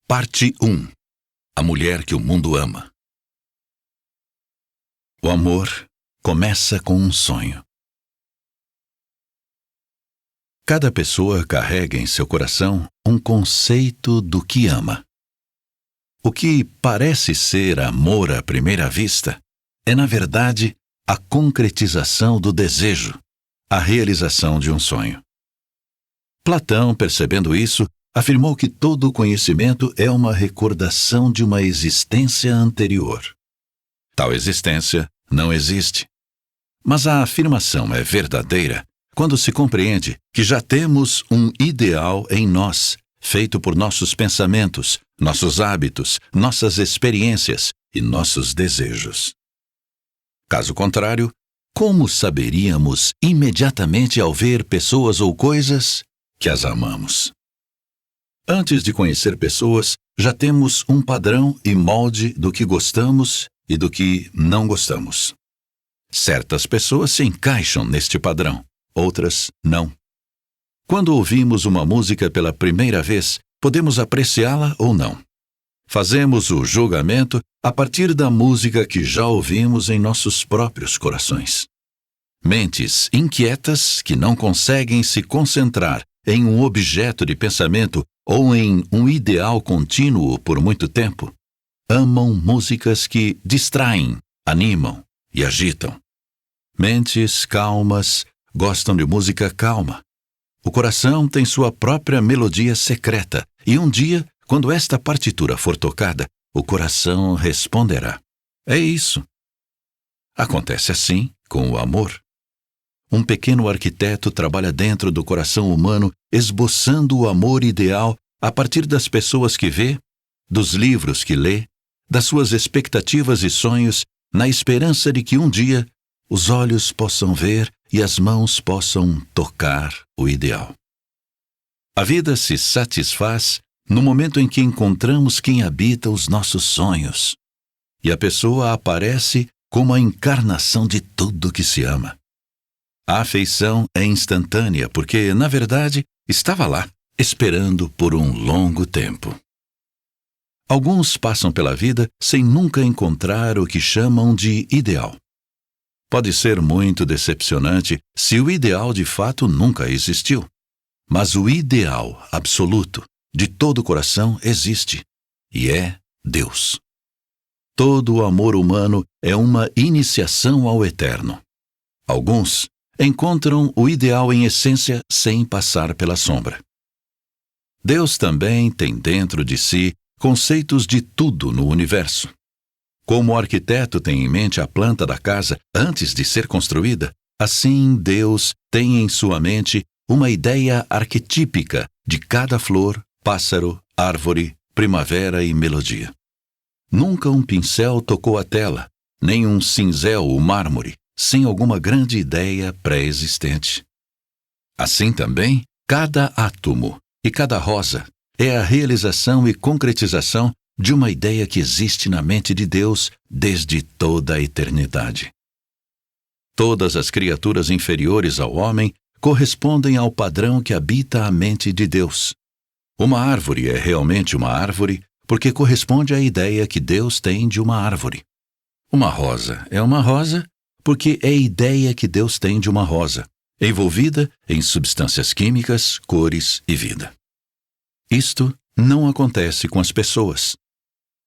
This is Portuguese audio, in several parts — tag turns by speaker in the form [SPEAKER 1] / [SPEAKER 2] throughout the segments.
[SPEAKER 1] Parte 1. A mulher que o mundo ama. O amor começa com um sonho. Cada pessoa carrega em seu coração um conceito do que ama. O que parece ser amor à primeira vista é, na verdade, a concretização do desejo, a realização de um sonho. Platão, percebendo isso, afirmou que todo conhecimento é uma recordação de uma existência anterior. Tal existência não existe. Mas a afirmação é verdadeira quando se compreende que já temos um ideal em nós, feito por nossos pensamentos, nossos hábitos, nossas experiências e nossos desejos. Caso contrário, como saberíamos imediatamente ao ver pessoas ou coisas que as amamos? Antes de conhecer pessoas, já temos um padrão e molde do que gostamos e do que não gostamos. Certas pessoas se encaixam neste padrão, outras não. Quando ouvimos uma música pela primeira vez, podemos apreciá-la ou não. Fazemos o julgamento a partir da música que já ouvimos em nossos próprios corações. Mentes inquietas que não conseguem se concentrar em um objeto de pensamento ou em um ideal contínuo por muito tempo, amam músicas que distraem, animam e agitam. Mentes calmas gostam de música calma. O coração tem sua própria melodia secreta e um dia, quando esta partitura for tocada, o coração responderá. É isso. Acontece assim com o amor. Um pequeno arquiteto trabalha dentro do coração humano, esboçando o amor ideal a partir das pessoas que vê, dos livros que lê, das suas expectativas e sonhos, na esperança de que um dia os olhos possam ver e as mãos possam tocar o ideal. A vida se satisfaz no momento em que encontramos quem habita os nossos sonhos, e a pessoa aparece como a encarnação de tudo que se ama. A afeição é instantânea porque, na verdade, estava lá, esperando por um longo tempo. Alguns passam pela vida sem nunca encontrar o que chamam de ideal. Pode ser muito decepcionante se o ideal de fato nunca existiu. Mas o ideal absoluto, de todo o coração, existe, e é Deus. Todo o amor humano é uma iniciação ao eterno. Alguns encontram o ideal em essência sem passar pela sombra. Deus também tem dentro de si conceitos de tudo no universo. Como o arquiteto tem em mente a planta da casa antes de ser construída, assim Deus tem em sua mente uma ideia arquetípica de cada flor, pássaro, árvore, primavera e melodia. Nunca um pincel tocou a tela, nem um cinzel o mármore, sem alguma grande ideia pré-existente. Assim também, cada átomo e cada rosa é a realização e concretização de uma ideia que existe na mente de Deus desde toda a eternidade. Todas as criaturas inferiores ao homem correspondem ao padrão que habita a mente de Deus. Uma árvore é realmente uma árvore porque corresponde à ideia que Deus tem de uma árvore. Uma rosa é uma rosa porque é a ideia que Deus tem de uma rosa, envolvida em substâncias químicas, cores e vida. Isto não acontece com as pessoas.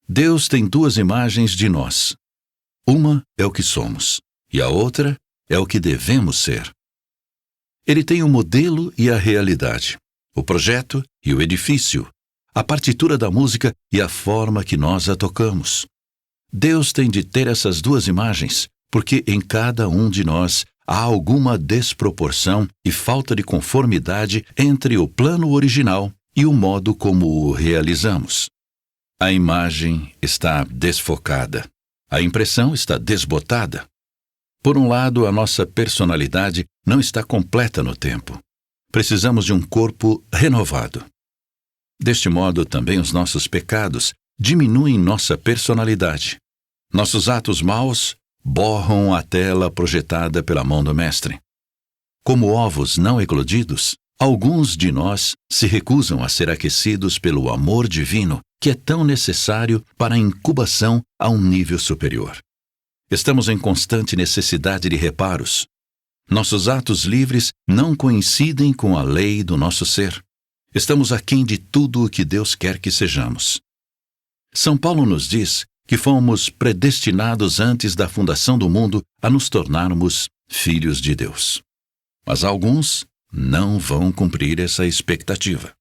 [SPEAKER 1] Deus tem duas imagens de nós. Uma é o que somos, e a outra é o que devemos ser. Ele tem o modelo e a realidade, o projeto e o edifício, a partitura da música e a forma que nós a tocamos. Deus tem de ter essas duas imagens, porque em cada um de nós há alguma desproporção e falta de conformidade entre o plano original e o modo como o realizamos. A imagem está desfocada. A impressão está desbotada. Por um lado, a nossa personalidade não está completa no tempo. Precisamos de um corpo renovado. Deste modo, também os nossos pecados diminuem nossa personalidade. Nossos atos maus borram a tela projetada pela mão do Mestre. Como ovos não eclodidos, alguns de nós se recusam a ser aquecidos pelo amor divino que é tão necessário para a incubação a um nível superior. Estamos em constante necessidade de reparos. Nossos atos livres não coincidem com a lei do nosso ser. Estamos aquém de tudo o que Deus quer que sejamos. São Paulo nos diz que fomos predestinados antes da fundação do mundo a nos tornarmos filhos de Deus. Mas alguns não vão cumprir essa expectativa.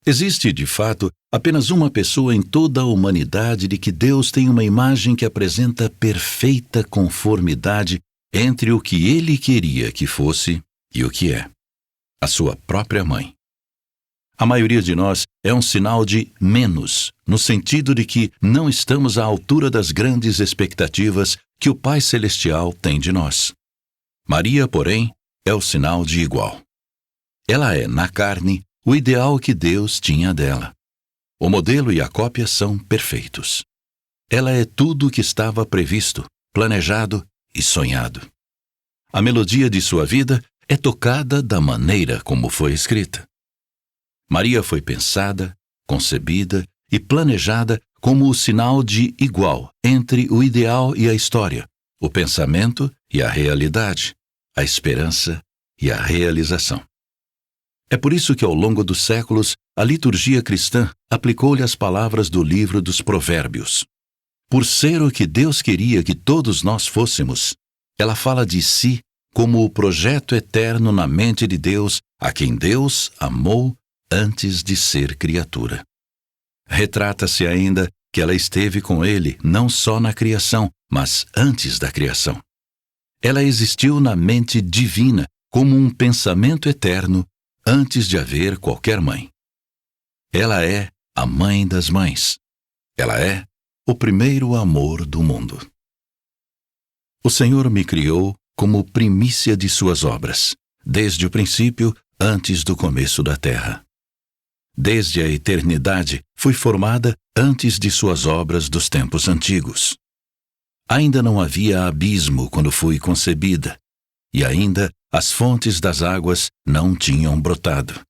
[SPEAKER 1] Existe, de fato, apenas uma pessoa em toda a humanidade de que Deus tem uma imagem que apresenta perfeita conformidade entre o que Ele queria que fosse e o que é: a sua própria mãe. A maioria de nós é um sinal de menos, no sentido de que não estamos à altura das grandes expectativas que o Pai Celestial tem de nós. Maria, porém, é o sinal de igual. Ela é, na carne, o ideal que Deus tinha dela. O modelo e a cópia são perfeitos. Ela é tudo o que estava previsto, planejado e sonhado. A melodia de sua vida é tocada da maneira como foi escrita. Maria foi pensada, concebida e planejada como o sinal de igual entre o ideal e a história, o pensamento e a realidade, a esperança e a realização. É por isso que, ao longo dos séculos, a liturgia cristã aplicou-lhe as palavras do livro dos Provérbios. Por ser o que Deus queria que todos nós fôssemos, ela fala de si como o projeto eterno na mente de Deus, a quem Deus amou antes de ser criatura. Retrata-se ainda que ela esteve com ele não só na criação, mas antes da criação. Ela existiu na mente divina como um pensamento eterno antes de haver qualquer mãe. Ela é a mãe das mães. Ela é o primeiro amor do mundo. O Senhor me criou como primícia de suas obras, desde o princípio, antes do começo da terra. Desde a eternidade fui formada antes de suas obras dos tempos antigos. Ainda não havia abismo quando fui concebida, e ainda as fontes das águas não tinham brotado.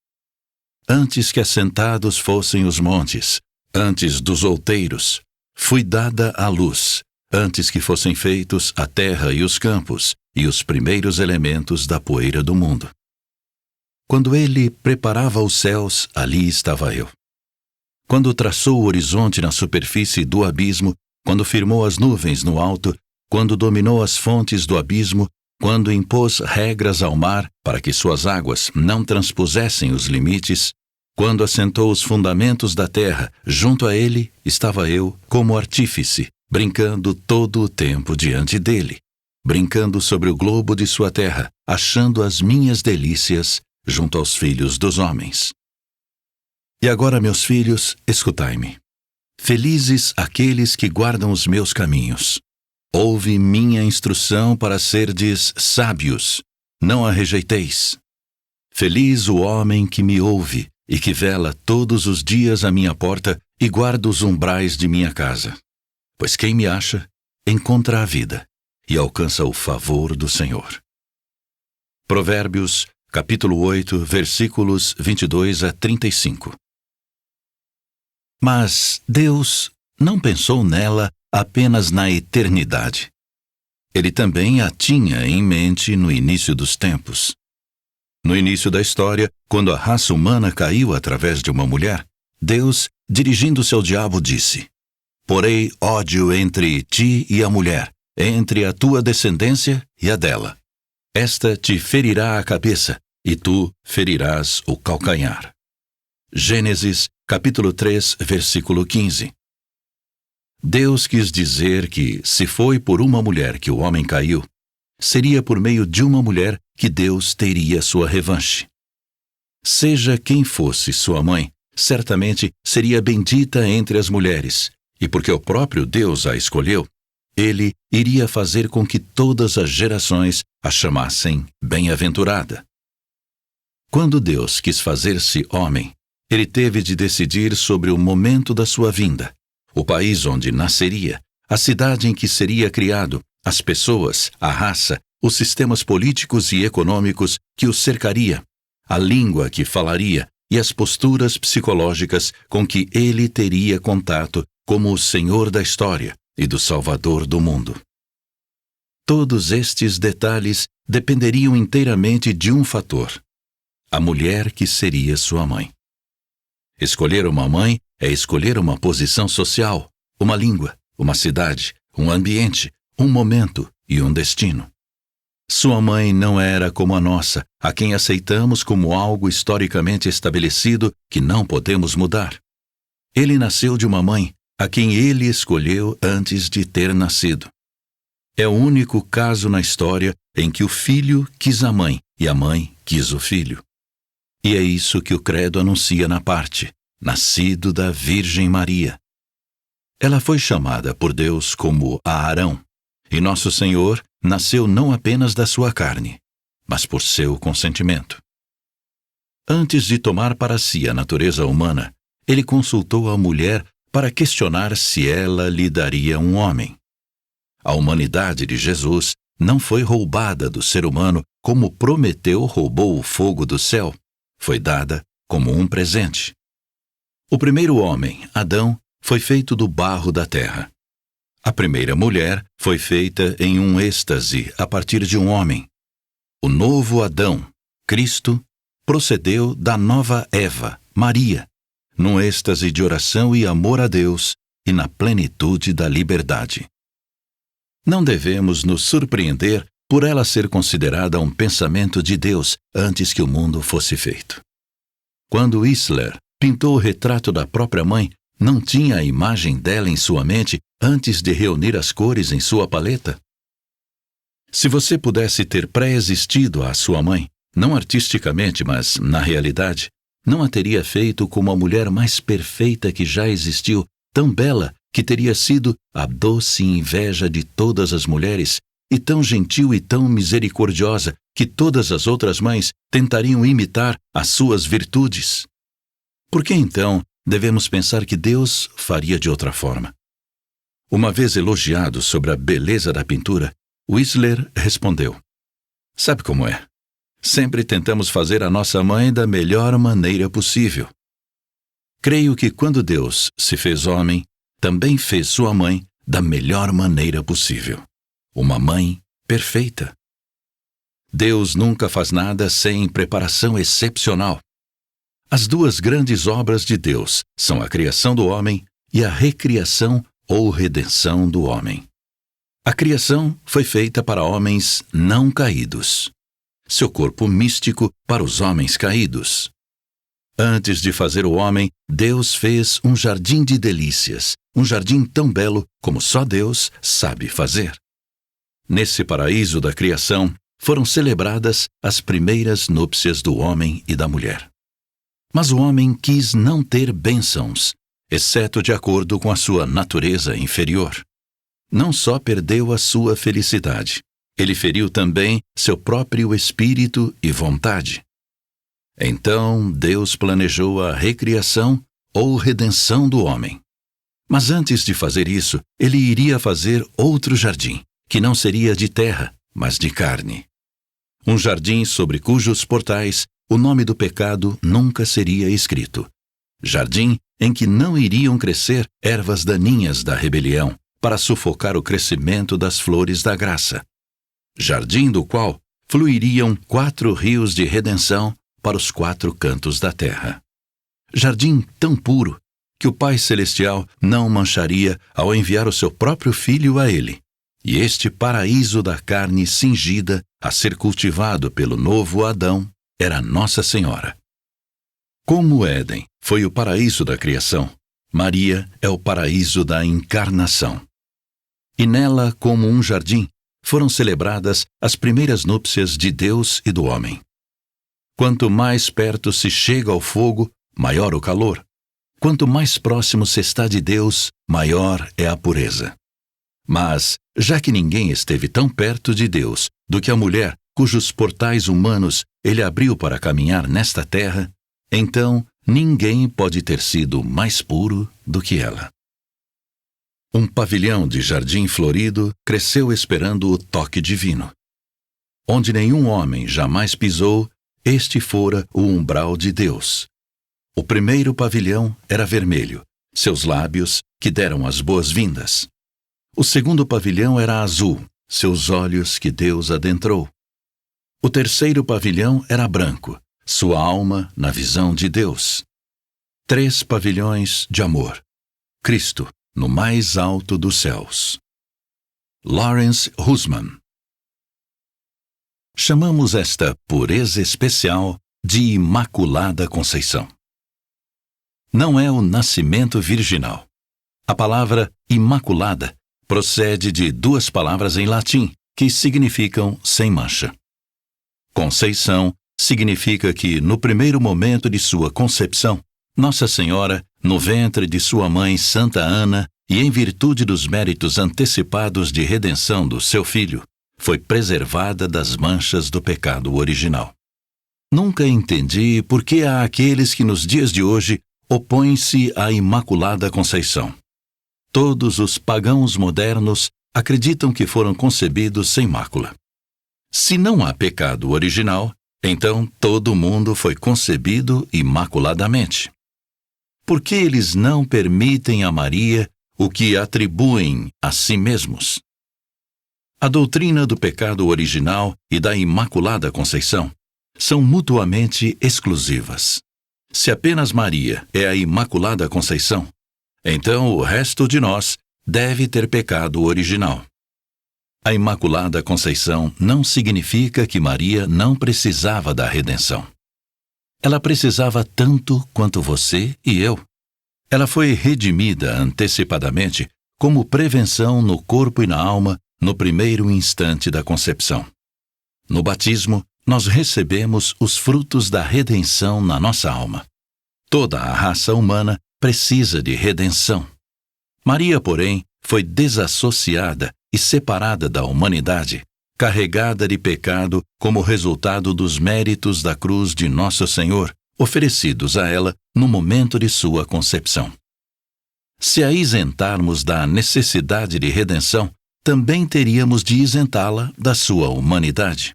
[SPEAKER 1] Antes que assentados fossem os montes, antes dos outeiros, fui dada à luz, antes que fossem feitos a terra e os campos, e os primeiros elementos da poeira do mundo. Quando ele preparava os céus, ali estava eu. Quando traçou o horizonte na superfície do abismo, quando firmou as nuvens no alto, quando dominou as fontes do abismo, quando impôs regras ao mar para que suas águas não transpusessem os limites, quando assentou os fundamentos da terra, junto a ele estava eu como artífice, brincando todo o tempo diante dele, brincando sobre o globo de sua terra, achando as minhas delícias junto aos filhos dos homens. E agora, meus filhos, escutai-me. Felizes aqueles que guardam os meus caminhos. Ouve minha instrução para serdes sábios, não a rejeiteis. Feliz o homem que me ouve e que vela todos os dias à minha porta e guarda os umbrais de minha casa. Pois quem me acha, encontra a vida e alcança o favor do Senhor. Provérbios, capítulo 8, versículos 22 a 35. Mas Deus não pensou nela apenas na eternidade. Ele também a tinha em mente no início dos tempos. No início da história, quando a raça humana caiu através de uma mulher, Deus, dirigindo-se ao diabo, disse: Porei ódio entre ti e a mulher, entre a tua descendência e a dela. Esta te ferirá a cabeça, e tu ferirás o calcanhar. Gênesis, capítulo 3, versículo 15. Deus quis dizer que, se foi por uma mulher que o homem caiu, seria por meio de uma mulher que Deus teria sua revanche. Seja quem fosse sua mãe, certamente seria bendita entre as mulheres, e porque o próprio Deus a escolheu, ele iria fazer com que todas as gerações a chamassem bem-aventurada. Quando Deus quis fazer-se homem, ele teve de decidir sobre o momento da sua vinda, o país onde nasceria, a cidade em que seria criado, as pessoas, a raça, os sistemas políticos e econômicos que o cercaria, a língua que falaria e as posturas psicológicas com que ele teria contato como o Senhor da história e do Salvador do mundo. Todos estes detalhes dependeriam inteiramente de um fator: a mulher que seria sua mãe. Escolher uma mãe é escolher uma posição social, uma língua, uma cidade, um ambiente, um momento e um destino. Sua mãe não era como a nossa, a quem aceitamos como algo historicamente estabelecido que não podemos mudar. Ele nasceu de uma mãe a quem ele escolheu antes de ter nascido. É o único caso na história em que o filho quis a mãe e a mãe quis o filho. E é isso que o credo anuncia na parte: nascido da Virgem Maria. Ela foi chamada por Deus como a Arão, e nosso Senhor nasceu não apenas da sua carne, mas por seu consentimento. Antes de tomar para si a natureza humana, ele consultou a mulher para questionar se ela lhe daria um homem. A humanidade de Jesus não foi roubada do ser humano como Prometeu roubou o fogo do céu. Foi dada como um presente. O primeiro homem, Adão, foi feito do barro da terra. A primeira mulher foi feita em um êxtase a partir de um homem. O novo Adão, Cristo, procedeu da nova Eva, Maria, num êxtase de oração e amor a Deus e na plenitude da liberdade. Não devemos nos surpreender por ela ser considerada um pensamento de Deus antes que o mundo fosse feito. Quando Whistler pintou o retrato da própria mãe, não tinha a imagem dela em sua mente antes de reunir as cores em sua paleta? Se você pudesse ter pré-existido à sua mãe, não artisticamente, mas na realidade, não a teria feito como a mulher mais perfeita que já existiu, tão bela que teria sido a doce inveja de todas as mulheres, e tão gentil e tão misericordiosa que todas as outras mães tentariam imitar as suas virtudes. Por que então devemos pensar que Deus faria de outra forma? Uma vez elogiado sobre a beleza da pintura, Whistler respondeu: "Sabe como é? Sempre tentamos fazer a nossa mãe da melhor maneira possível. Creio que quando Deus se fez homem, também fez sua mãe da melhor maneira possível. Uma mãe perfeita. Deus nunca faz nada sem preparação excepcional. As duas grandes obras de Deus são a criação do homem e a recriação ou redenção do homem. A criação foi feita para homens não caídos. Seu corpo místico para os homens caídos. Antes de fazer o homem, Deus fez um jardim de delícias, um jardim tão belo como só Deus sabe fazer. Nesse paraíso da criação, foram celebradas as primeiras núpcias do homem e da mulher. Mas o homem quis não ter bênçãos, exceto de acordo com a sua natureza inferior. Não só perdeu a sua felicidade, ele feriu também seu próprio espírito e vontade. Então Deus planejou a recriação ou redenção do homem. Mas antes de fazer isso, ele iria fazer outro jardim, que não seria de terra, mas de carne. Um jardim sobre cujos portais o nome do pecado nunca seria escrito. Jardim em que não iriam crescer ervas daninhas da rebelião para sufocar o crescimento das flores da graça. Jardim do qual fluiriam 4 rios de redenção para os 4 cantos da terra. Jardim tão puro que o Pai Celestial não mancharia ao enviar o seu próprio Filho a ele. E este paraíso da carne cingida a ser cultivado pelo novo Adão era Nossa Senhora. Como o Éden foi o paraíso da criação, Maria é o paraíso da encarnação. E nela, como um jardim, foram celebradas as primeiras núpcias de Deus e do homem. Quanto mais perto se chega ao fogo, maior o calor. Quanto mais próximo se está de Deus, maior é a pureza. Mas, já que ninguém esteve tão perto de Deus do que a mulher cujos portais humanos ele abriu para caminhar nesta terra, então ninguém pode ter sido mais puro do que ela. Um pavilhão de jardim florido cresceu esperando o toque divino. Onde nenhum homem jamais pisou, este fora o umbral de Deus. O primeiro pavilhão era vermelho, seus lábios que deram as boas-vindas. O segundo pavilhão era azul, seus olhos que Deus adentrou. O terceiro pavilhão era branco, sua alma na visão de Deus. 3 pavilhões de amor. Cristo, no mais alto dos céus. Lawrence Husman. Chamamos esta pureza especial de Imaculada Conceição. Não é o nascimento virginal. A palavra imaculada procede de 2 palavras em latim que significam sem mancha. Conceição significa que, no primeiro momento de sua concepção, Nossa Senhora, no ventre de sua mãe Santa Ana e em virtude dos méritos antecipados de redenção do seu filho, foi preservada das manchas do pecado original. Nunca entendi por que há aqueles que nos dias de hoje opõem-se à Imaculada Conceição. Todos os pagãos modernos acreditam que foram concebidos sem mácula. Se não há pecado original, então todo mundo foi concebido imaculadamente. Por que eles não permitem a Maria o que atribuem a si mesmos? A doutrina do pecado original e da Imaculada Conceição são mutuamente exclusivas. Se apenas Maria é a Imaculada Conceição, então o resto de nós deve ter pecado original. A Imaculada Conceição não significa que Maria não precisava da redenção. Ela precisava tanto quanto você e eu. Ela foi redimida antecipadamente como prevenção no corpo e na alma no primeiro instante da concepção. No batismo, nós recebemos os frutos da redenção na nossa alma. Toda a raça humana precisa de redenção. Maria, porém, foi desassociada e separada da humanidade, carregada de pecado como resultado dos méritos da cruz de Nosso Senhor, oferecidos a ela no momento de sua concepção. Se a isentarmos da necessidade de redenção, também teríamos de isentá-la da sua humanidade.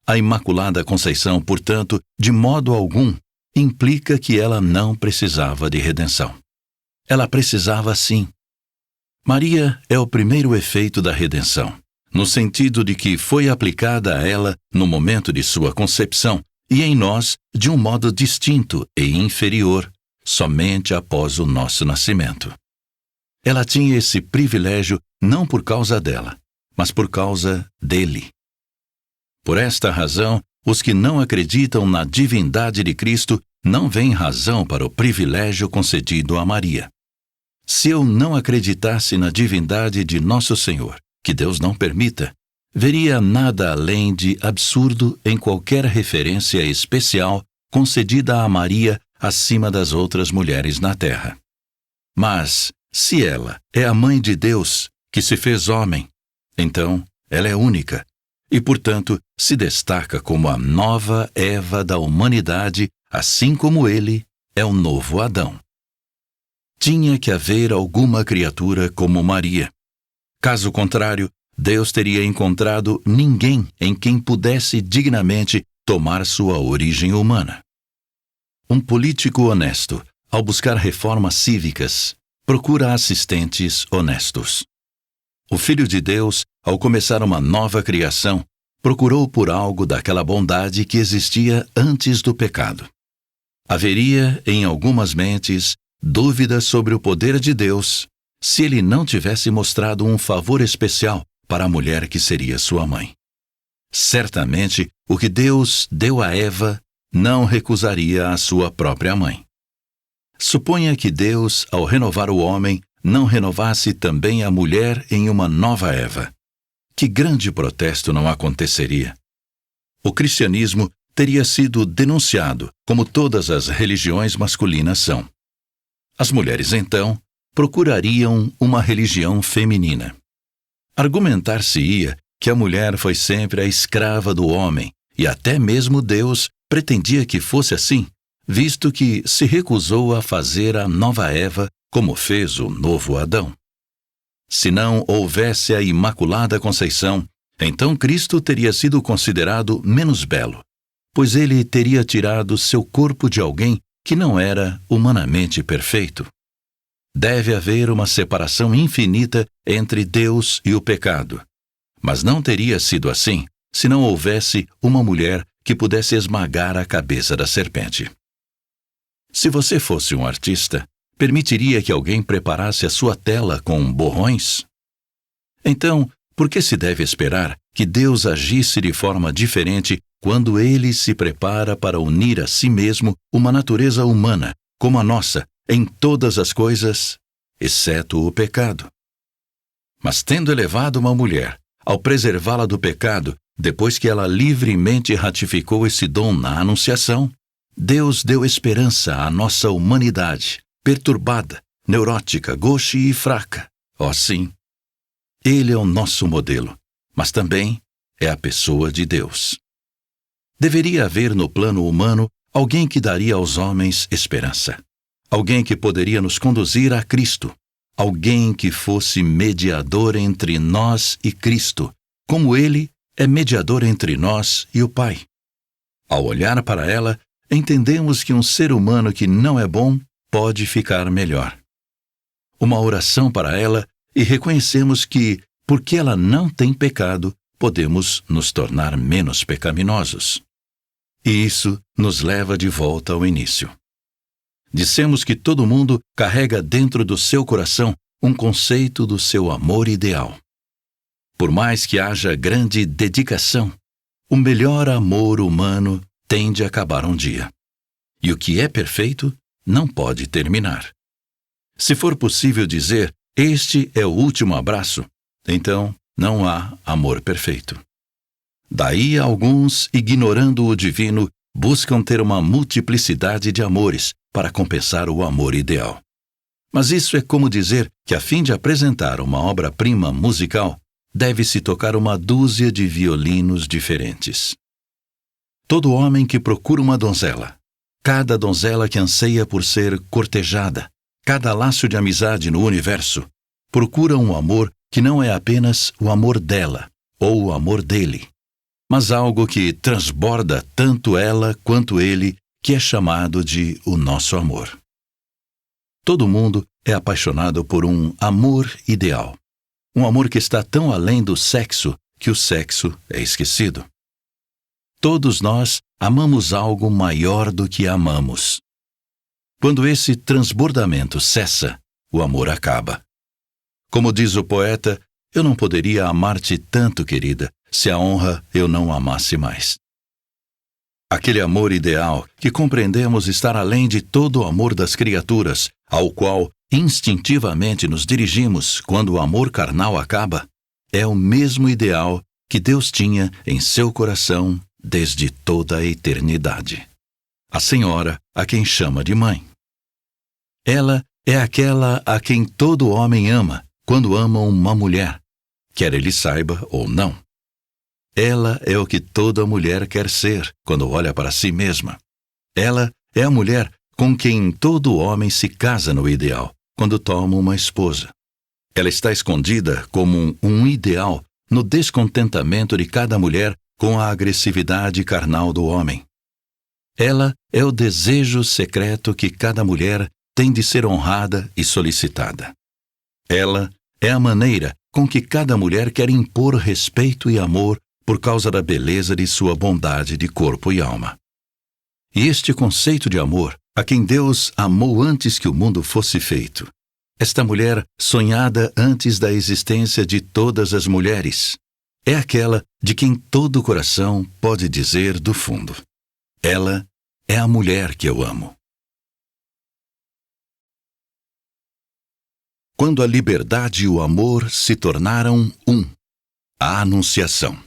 [SPEAKER 1] A Imaculada Conceição, portanto, de modo algum, implica que ela não precisava de redenção. Ela precisava sim. Maria é o primeiro efeito da redenção, no sentido de que foi aplicada a ela no momento de sua concepção e em nós de um modo distinto e inferior, somente após o nosso nascimento. Ela tinha esse privilégio não por causa dela, mas por causa dele. Por esta razão, os que não acreditam na divindade de Cristo não veem razão para o privilégio concedido a Maria. Se eu não acreditasse na divindade de Nosso Senhor, que Deus não permita, veria nada além de absurdo em qualquer referência especial concedida a Maria acima das outras mulheres na terra. Mas, se ela é a mãe de Deus, que se fez homem, então ela é única e, portanto, se destaca como a nova Eva da humanidade, assim como ele é o novo Adão. Tinha que haver alguma criatura como Maria. Caso contrário, Deus teria encontrado ninguém em quem pudesse dignamente tomar sua origem humana. Um político honesto, ao buscar reformas cívicas, procura assistentes honestos. O Filho de Deus, ao começar uma nova criação, procurou por algo daquela bondade que existia antes do pecado. Haveria, em algumas mentes, dúvidas sobre o poder de Deus se ele não tivesse mostrado um favor especial para a mulher que seria sua mãe. Certamente, o que Deus deu a Eva não recusaria a sua própria mãe. Suponha que Deus, ao renovar o homem, não renovasse também a mulher em uma nova Eva. Que grande protesto não aconteceria! O cristianismo teria sido denunciado, como todas as religiões masculinas são. As mulheres, então, procurariam uma religião feminina. Argumentar-se-ia que a mulher foi sempre a escrava do homem, e até mesmo Deus pretendia que fosse assim, visto que se recusou a fazer a nova Eva como fez o novo Adão. Se não houvesse a Imaculada Conceição, então Cristo teria sido considerado menos belo, pois ele teria tirado seu corpo de alguém que não era humanamente perfeito. Deve haver uma separação infinita entre Deus e o pecado. Mas não teria sido assim se não houvesse uma mulher que pudesse esmagar a cabeça da serpente. Se você fosse um artista, permitiria que alguém preparasse a sua tela com borrões? Então, por que se deve esperar que Deus agisse de forma diferente quando Ele se prepara para unir a si mesmo uma natureza humana, como a nossa, em todas as coisas, exceto o pecado? Mas tendo elevado uma mulher, ao preservá-la do pecado, depois que ela livremente ratificou esse dom na Anunciação, Deus deu esperança à nossa humanidade, perturbada, neurótica, gauche e fraca. Oh, sim! Ele é o nosso modelo, mas também é a pessoa de Deus. Deveria haver no plano humano alguém que daria aos homens esperança. Alguém que poderia nos conduzir a Cristo. Alguém que fosse mediador entre nós e Cristo, como Ele é mediador entre nós e o Pai. Ao olhar para ela, entendemos que um ser humano que não é bom pode ficar melhor. Uma oração para ela e reconhecemos que, porque ela não tem pecado, podemos nos tornar menos pecaminosos. E isso nos leva de volta ao início. Dissemos que todo mundo carrega dentro do seu coração um conceito do seu amor ideal. Por mais que haja grande dedicação, o melhor amor humano tende a acabar um dia. E o que é perfeito não pode terminar. Se for possível dizer, este é o último abraço, então não há amor perfeito. Daí alguns, ignorando o divino, buscam ter uma multiplicidade de amores para compensar o amor ideal. Mas isso é como dizer que, a fim de apresentar uma obra-prima musical, deve-se tocar uma dúzia de violinos diferentes. Todo homem que procura uma donzela, cada donzela que anseia por ser cortejada, cada laço de amizade no universo, procura um amor que não é apenas o amor dela ou o amor dele, mas algo que transborda tanto ela quanto ele, que é chamado de o nosso amor. Todo mundo é apaixonado por um amor ideal. Um amor que está tão além do sexo que o sexo é esquecido. Todos nós amamos algo maior do que amamos. Quando esse transbordamento cessa, o amor acaba. Como diz o poeta, eu não poderia amar-te tanto, querida, se a honra eu não amasse mais. Aquele amor ideal que compreendemos estar além de todo o amor das criaturas, ao qual instintivamente nos dirigimos quando o amor carnal acaba, é o mesmo ideal que Deus tinha em seu coração desde toda a eternidade. A Senhora, a quem chama de mãe. Ela é aquela a quem todo homem ama quando ama uma mulher, quer ele saiba ou não. Ela é o que toda mulher quer ser quando olha para si mesma. Ela é a mulher com quem todo homem se casa no ideal, quando toma uma esposa. Ela está escondida como um ideal no descontentamento de cada mulher com a agressividade carnal do homem. Ela é o desejo secreto que cada mulher tem de ser honrada e solicitada. Ela é a maneira com que cada mulher quer impor respeito e amor por causa da beleza de sua bondade de corpo e alma. E este conceito de amor, a quem Deus amou antes que o mundo fosse feito, esta mulher sonhada antes da existência de todas as mulheres, é aquela de quem todo o coração pode dizer do fundo: ela é a mulher que eu amo. Quando a liberdade e o amor se tornaram um. A Anunciação.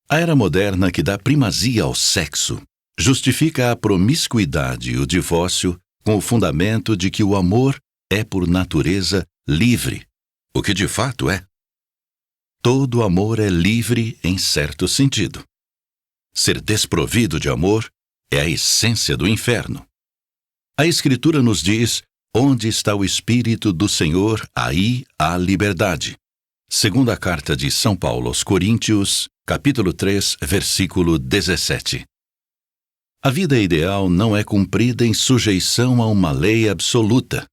[SPEAKER 1] A era moderna, que dá primazia ao sexo, justifica a promiscuidade e o divórcio com o fundamento de que o amor é por natureza livre, o que de fato é. Todo amor é livre em certo sentido. Ser desprovido de amor é a essência do inferno. A Escritura nos diz: onde está o Espírito do Senhor, aí há liberdade. Segunda carta de São Paulo aos Coríntios, capítulo 3, versículo 17. A vida ideal não é cumprida em sujeição a uma lei absoluta,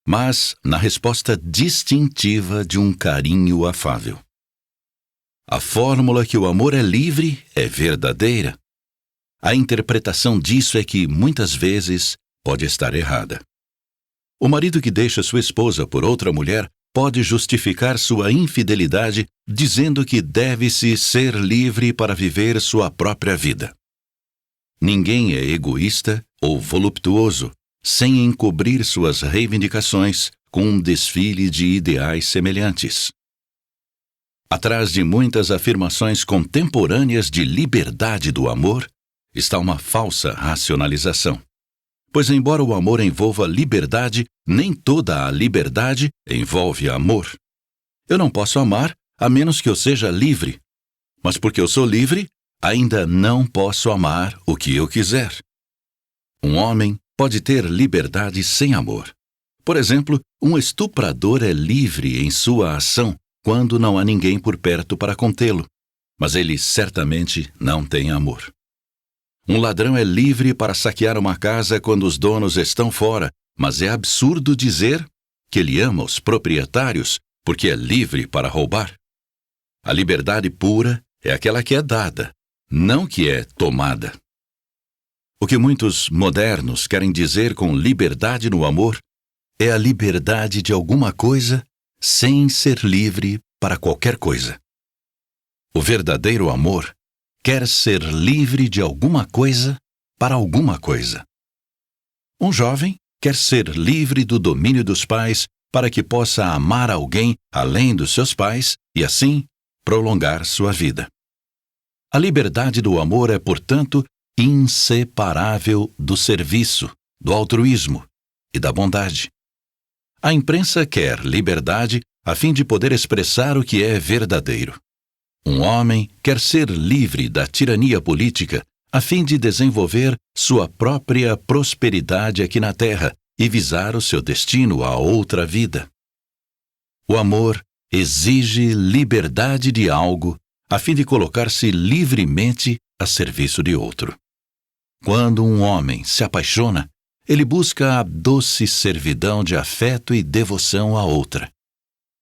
[SPEAKER 1] mas na resposta distintiva de um carinho afável. A fórmula que o amor é livre é verdadeira. A interpretação disso é que, muitas vezes, pode estar errada. O marido que deixa sua esposa por outra mulher pode justificar sua infidelidade dizendo que deve-se ser livre para viver sua própria vida. Ninguém é egoísta ou voluptuoso sem encobrir suas reivindicações com um desfile de ideais semelhantes. Atrás de muitas afirmações contemporâneas de liberdade do amor está uma falsa racionalização. Pois, embora o amor envolva liberdade, nem toda a liberdade envolve amor. Eu não posso amar a menos que eu seja livre. Mas porque eu sou livre, ainda não posso amar o que eu quiser. Um homem pode ter liberdade sem amor. Por exemplo, um estuprador é livre em sua ação quando não há ninguém por perto para contê-lo, mas ele certamente não tem amor. Um ladrão é livre para saquear uma casa quando os donos estão fora, mas é absurdo dizer que ele ama os proprietários porque é livre para roubar. A liberdade pura é aquela que é dada, não que é tomada. O que muitos modernos querem dizer com liberdade no amor é a liberdade de alguma coisa sem ser livre para qualquer coisa. O verdadeiro amor quer ser livre de alguma coisa para alguma coisa. Um jovem quer ser livre do domínio dos pais para que possa amar alguém além dos seus pais e, assim, prolongar sua vida. A liberdade do amor é, portanto, inseparável do serviço, do altruísmo e da bondade. A imprensa quer liberdade a fim de poder expressar o que é verdadeiro. Um homem quer ser livre da tirania política a fim de desenvolver sua própria prosperidade aqui na Terra e visar o seu destino a outra vida. O amor exige liberdade de algo a fim de colocar-se livremente a serviço de outro. Quando um homem se apaixona, ele busca a doce servidão de afeto e devoção a outra.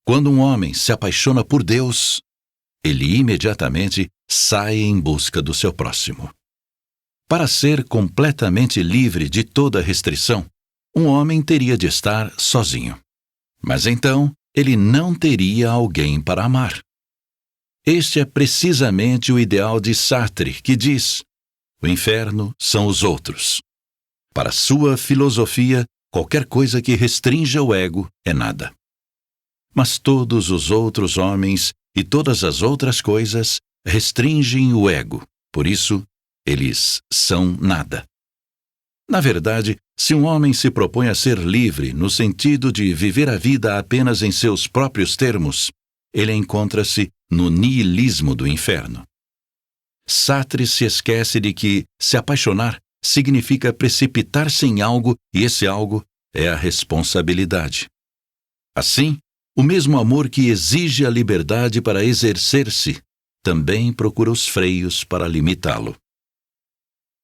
[SPEAKER 1] Quando um homem se apaixona por Deus, ele imediatamente sai em busca do seu próximo. Para ser completamente livre de toda restrição, um homem teria de estar sozinho. Mas então, ele não teria alguém para amar. Este é precisamente o ideal de Sartre, que diz: o inferno são os outros. Para sua filosofia, qualquer coisa que restrinja o ego é nada. Mas todos os outros homens e todas as outras coisas restringem o ego, por isso, eles são nada. Na verdade, se um homem se propõe a ser livre no sentido de viver a vida apenas em seus próprios termos, ele encontra-se no niilismo do inferno. Sartre se esquece de que se apaixonar significa precipitar-se em algo e esse algo é a responsabilidade. Assim, o mesmo amor que exige a liberdade para exercer-se também procura os freios para limitá-lo.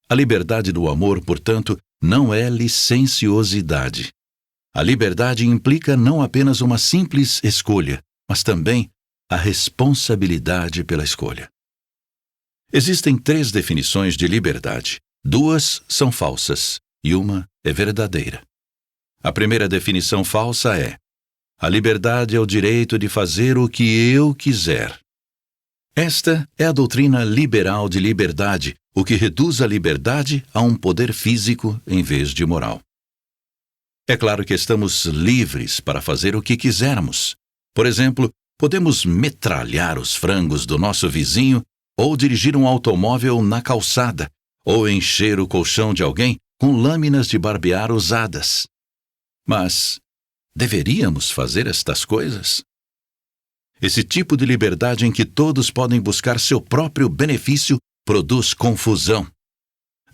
[SPEAKER 1] A liberdade do amor, portanto, não é licenciosidade. A liberdade implica não apenas uma simples escolha, mas também a responsabilidade pela escolha. Existem 3 definições de liberdade. 2 são falsas e uma é verdadeira. A primeira definição falsa é: a liberdade é o direito de fazer o que eu quiser. Esta é a doutrina liberal de liberdade, o que reduz a liberdade a um poder físico em vez de moral. É claro que estamos livres para fazer o que quisermos. Por exemplo, podemos metralhar os frangos do nosso vizinho ou dirigir um automóvel na calçada, ou encher o colchão de alguém com lâminas de barbear usadas. Mas deveríamos fazer estas coisas? Esse tipo de liberdade em que todos podem buscar seu próprio benefício produz confusão.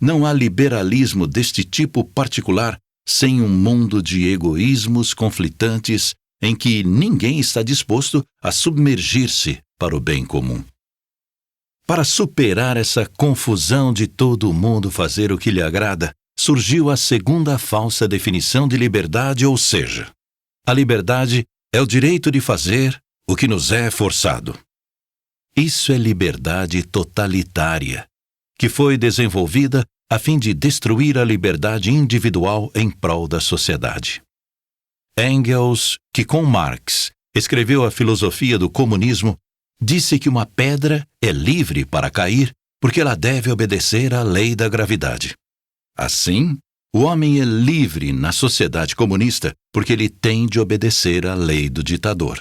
[SPEAKER 1] Não há liberalismo deste tipo particular sem um mundo de egoísmos conflitantes em que ninguém está disposto a submergir-se para o bem comum. Para superar essa confusão de todo mundo fazer o que lhe agrada, surgiu a segunda falsa definição de liberdade, ou seja, a liberdade é o direito de fazer o que nos é forçado. Isso é liberdade totalitária, que foi desenvolvida a fim de destruir a liberdade individual em prol da sociedade. Engels, que com Marx escreveu a filosofia do comunismo, disse que uma pedra é livre para cair porque ela deve obedecer à lei da gravidade. Assim, o homem é livre na sociedade comunista porque ele tem de obedecer à lei do ditador.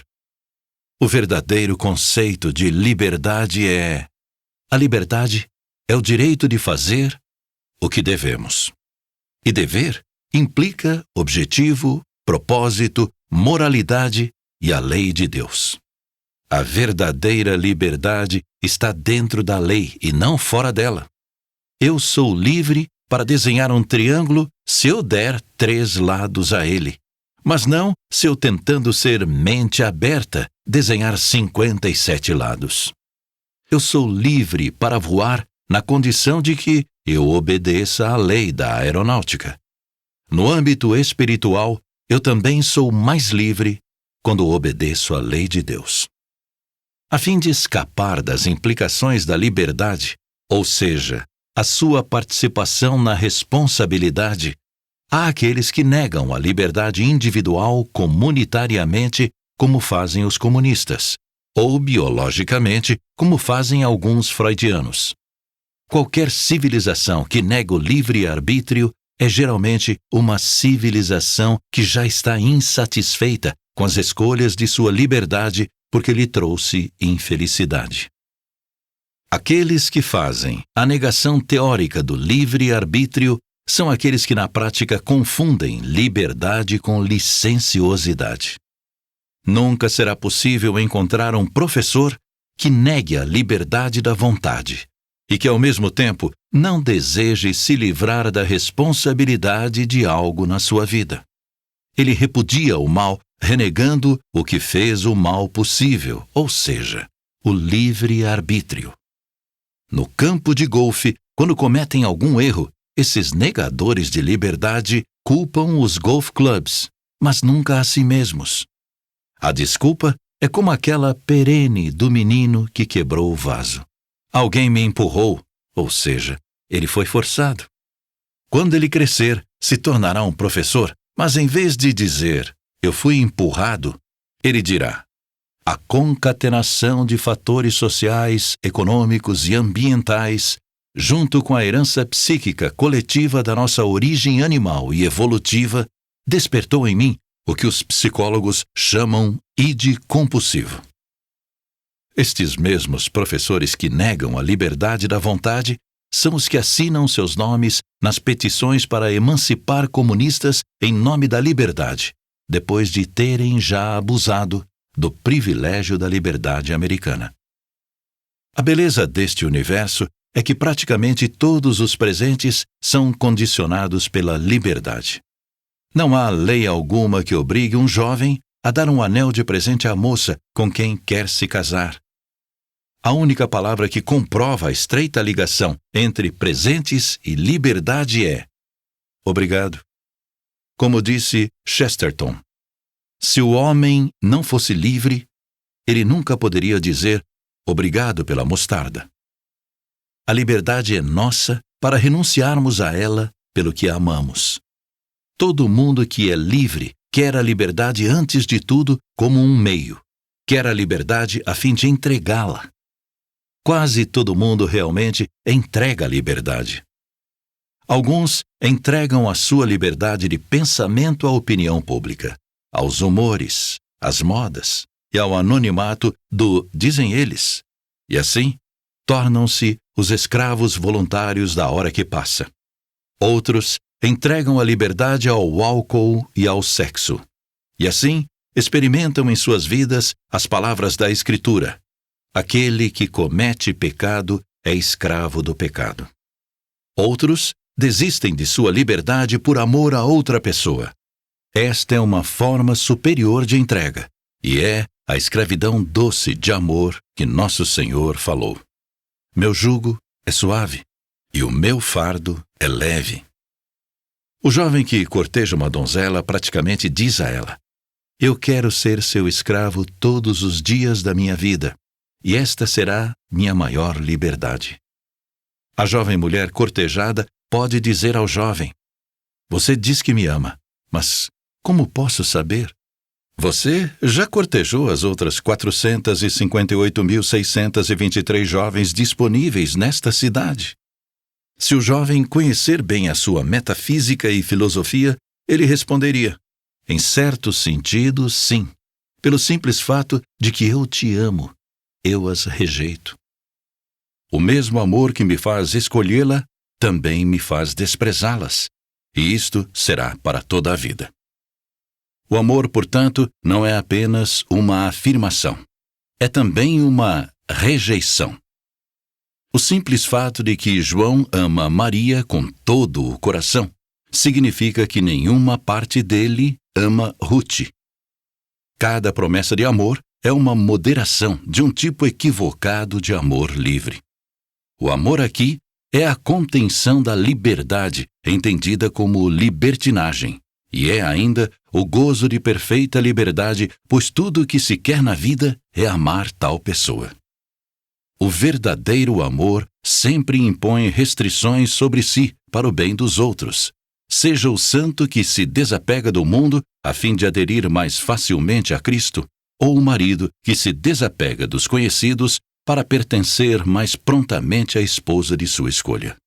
[SPEAKER 1] O verdadeiro conceito de liberdade é: a liberdade é o direito de fazer o que devemos. E dever implica objetivo, propósito, moralidade e a lei de Deus. A verdadeira liberdade está dentro da lei e não fora dela. Eu sou livre para desenhar um triângulo se eu der 3 lados a ele, mas não se eu, tentando ser mente aberta, desenhar 57 lados. Eu sou livre para voar na condição de que eu obedeça à lei da aeronáutica. No âmbito espiritual, eu também sou mais livre quando obedeço à lei de Deus. A fim de escapar das implicações da liberdade, ou seja, a sua participação na responsabilidade, há aqueles que negam a liberdade individual comunitariamente, como fazem os comunistas, ou biologicamente, como fazem alguns freudianos. Qualquer civilização que nega o livre-arbítrio é geralmente uma civilização que já está insatisfeita com as escolhas de sua liberdade porque lhe trouxe infelicidade. Aqueles que fazem a negação teórica do livre-arbítrio são aqueles que na prática confundem liberdade com licenciosidade. Nunca será possível encontrar um professor que negue a liberdade da vontade e que, ao mesmo tempo, não deseje se livrar da responsabilidade de algo na sua vida. Ele repudia o mal, renegando o que fez o mal possível, ou seja, o livre-arbítrio. No campo de golfe, quando cometem algum erro, esses negadores de liberdade culpam os golf clubs, mas nunca a si mesmos. A desculpa é como aquela perene do menino que quebrou o vaso. Alguém me empurrou, ou seja, ele foi forçado. Quando ele crescer, se tornará um professor, mas em vez de dizer, eu fui empurrado, ele dirá, a concatenação de fatores sociais, econômicos e ambientais, junto com a herança psíquica coletiva da nossa origem animal e evolutiva, despertou em mim o que os psicólogos chamam id compulsivo. Estes mesmos professores que negam a liberdade da vontade são os que assinam seus nomes nas petições para emancipar comunistas em nome da liberdade, depois de terem já abusado do privilégio da liberdade americana. A beleza deste universo é que praticamente todos os presentes são condicionados pela liberdade. Não há lei alguma que obrigue um jovem a dar um anel de presente à moça com quem quer se casar. A única palavra que comprova a estreita ligação entre presentes e liberdade é obrigado. Como disse Chesterton, se o homem não fosse livre, ele nunca poderia dizer obrigado pela mostarda. A liberdade é nossa para renunciarmos a ela pelo que a amamos. Todo mundo que é livre quer a liberdade antes de tudo como um meio. Quer a liberdade a fim de entregá-la. Quase todo mundo realmente entrega a liberdade. Alguns entregam a sua liberdade de pensamento à opinião pública, aos humores, às modas e ao anonimato do dizem eles, e assim tornam-se os escravos voluntários da hora que passa. Outros entregam a liberdade ao álcool e ao sexo, e assim experimentam em suas vidas as palavras da Escritura: aquele que comete pecado é escravo do pecado. Outros desistem de sua liberdade por amor a outra pessoa. Esta é uma forma superior de entrega, e é a escravidão doce de amor que nosso Senhor falou. Meu jugo é suave e o meu fardo é leve. O jovem que corteja uma donzela praticamente diz a ela: eu quero ser seu escravo todos os dias da minha vida, e esta será minha maior liberdade. A jovem mulher cortejada pode dizer ao jovem: você diz que me ama, mas como posso saber? Você já cortejou as outras 458.623 jovens disponíveis nesta cidade. Se o jovem conhecer bem a sua metafísica e filosofia, ele responderia: em certo sentido, sim. Pelo simples fato de que eu te amo, eu as rejeito. O mesmo amor que me faz escolhê-la, também me faz desprezá-las, e isto será para toda a vida. O amor, portanto, não é apenas uma afirmação, é também uma rejeição. O simples fato de que João ama Maria com todo o coração significa que nenhuma parte dele ama Ruth. Cada promessa de amor é uma moderação de um tipo equivocado de amor livre. O amor aqui é a contenção da liberdade, entendida como libertinagem, e é ainda o gozo de perfeita liberdade, pois tudo o que se quer na vida é amar tal pessoa. O verdadeiro amor sempre impõe restrições sobre si para o bem dos outros. Seja o santo que se desapega do mundo a fim de aderir mais facilmente a Cristo, ou o marido que se desapega dos conhecidos para pertencer mais prontamente à esposa de sua escolha.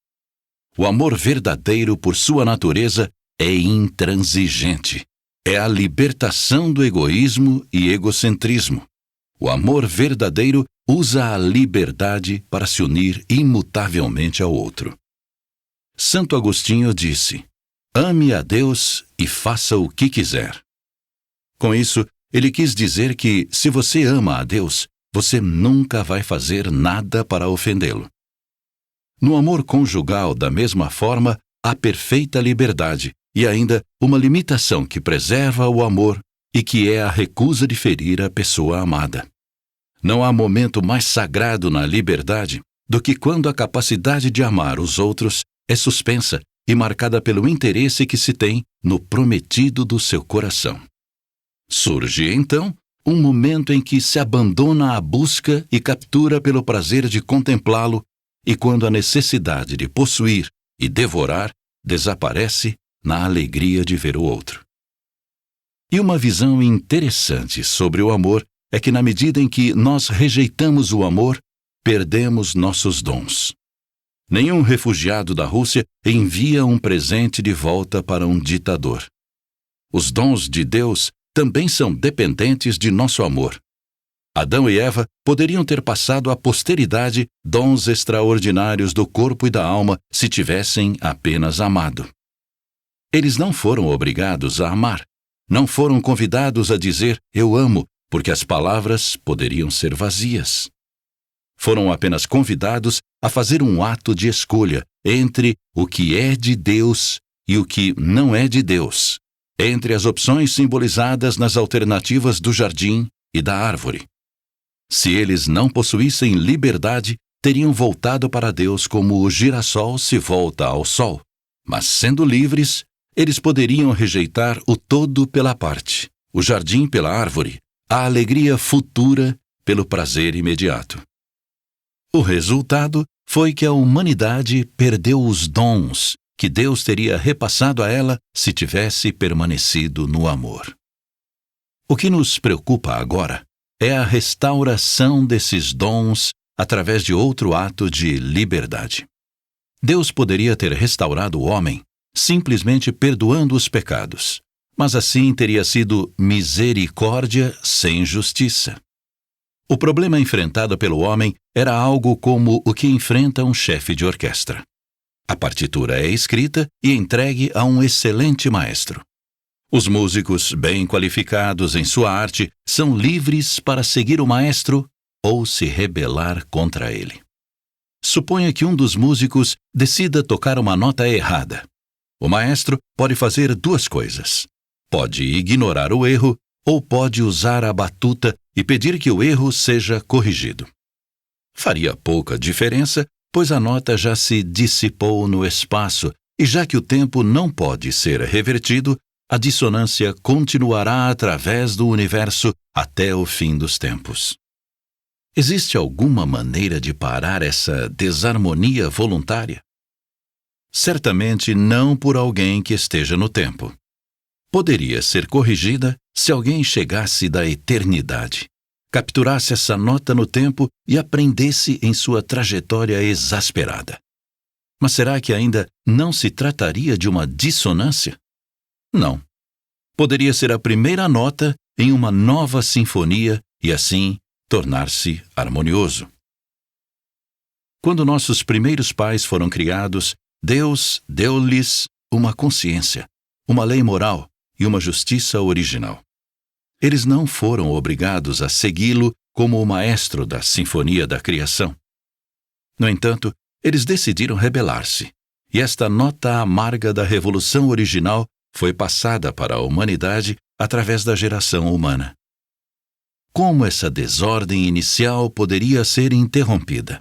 [SPEAKER 1] O amor verdadeiro, por sua natureza, é intransigente. É a libertação do egoísmo e egocentrismo. O amor verdadeiro usa a liberdade para se unir imutavelmente ao outro. Santo Agostinho disse: ame a Deus e faça o que quiser. Com isso, ele quis dizer que, se você ama a Deus, você nunca vai fazer nada para ofendê-lo. No amor conjugal, da mesma forma, há perfeita liberdade e ainda uma limitação que preserva o amor e que é a recusa de ferir a pessoa amada. Não há momento mais sagrado na liberdade do que quando a capacidade de amar os outros é suspensa e marcada pelo interesse que se tem no prometido do seu coração. Surge, então, um momento em que se abandona à busca e captura pelo prazer de contemplá-lo, e quando a necessidade de possuir e devorar desaparece na alegria de ver o outro. E uma visão interessante sobre o amor é que, na medida em que nós rejeitamos o amor, perdemos nossos dons. Nenhum refugiado da Rússia envia um presente de volta para um ditador. Os dons de Deus também são dependentes de nosso amor. Adão e Eva poderiam ter passado à posteridade dons extraordinários do corpo e da alma se tivessem apenas amado. Eles não foram obrigados a amar, não foram convidados a dizer "eu amo", porque as palavras poderiam ser vazias. Foram apenas convidados a fazer um ato de escolha entre o que é de Deus e o que não é de Deus, entre as opções simbolizadas nas alternativas do jardim e da árvore. Se eles não possuíssem liberdade, teriam voltado para Deus como o girassol se volta ao sol. Mas, sendo livres, eles poderiam rejeitar o todo pela parte, o jardim pela árvore, a alegria futura pelo prazer imediato. O resultado foi que a humanidade perdeu os dons que Deus teria repassado a ela se tivesse permanecido no amor. O que nos preocupa agora é a restauração desses dons através de outro ato de liberdade. Deus poderia ter restaurado o homem simplesmente perdoando os pecados, mas assim teria sido misericórdia sem justiça. O problema enfrentado pelo homem era algo como o que enfrenta um chefe de orquestra. A partitura é escrita e entregue a um excelente maestro. Os músicos, bem qualificados em sua arte, são livres para seguir o maestro ou se rebelar contra ele. Suponha que um dos músicos decida tocar uma nota errada. O maestro pode fazer duas coisas. Pode ignorar o erro ou pode usar a batuta e pedir que o erro seja corrigido. Faria pouca diferença, pois a nota já se dissipou no espaço, e já que o tempo não pode ser revertido, a dissonância continuará através do universo até o fim dos tempos. Existe alguma maneira de parar essa desarmonia voluntária? Certamente não por alguém que esteja no tempo. Poderia ser corrigida se alguém chegasse da eternidade, capturasse essa nota no tempo e aprendesse em sua trajetória exasperada. Mas será que ainda não se trataria de uma dissonância? Não. Poderia ser a primeira nota em uma nova sinfonia e, assim, tornar-se harmonioso. Quando nossos primeiros pais foram criados, Deus deu-lhes uma consciência, uma lei moral e uma justiça original. Eles não foram obrigados a segui-lo como o maestro da sinfonia da criação. No entanto, eles decidiram rebelar-se, e esta nota amarga da revolução original foi passada para a humanidade através da geração humana. Como essa desordem inicial poderia ser interrompida?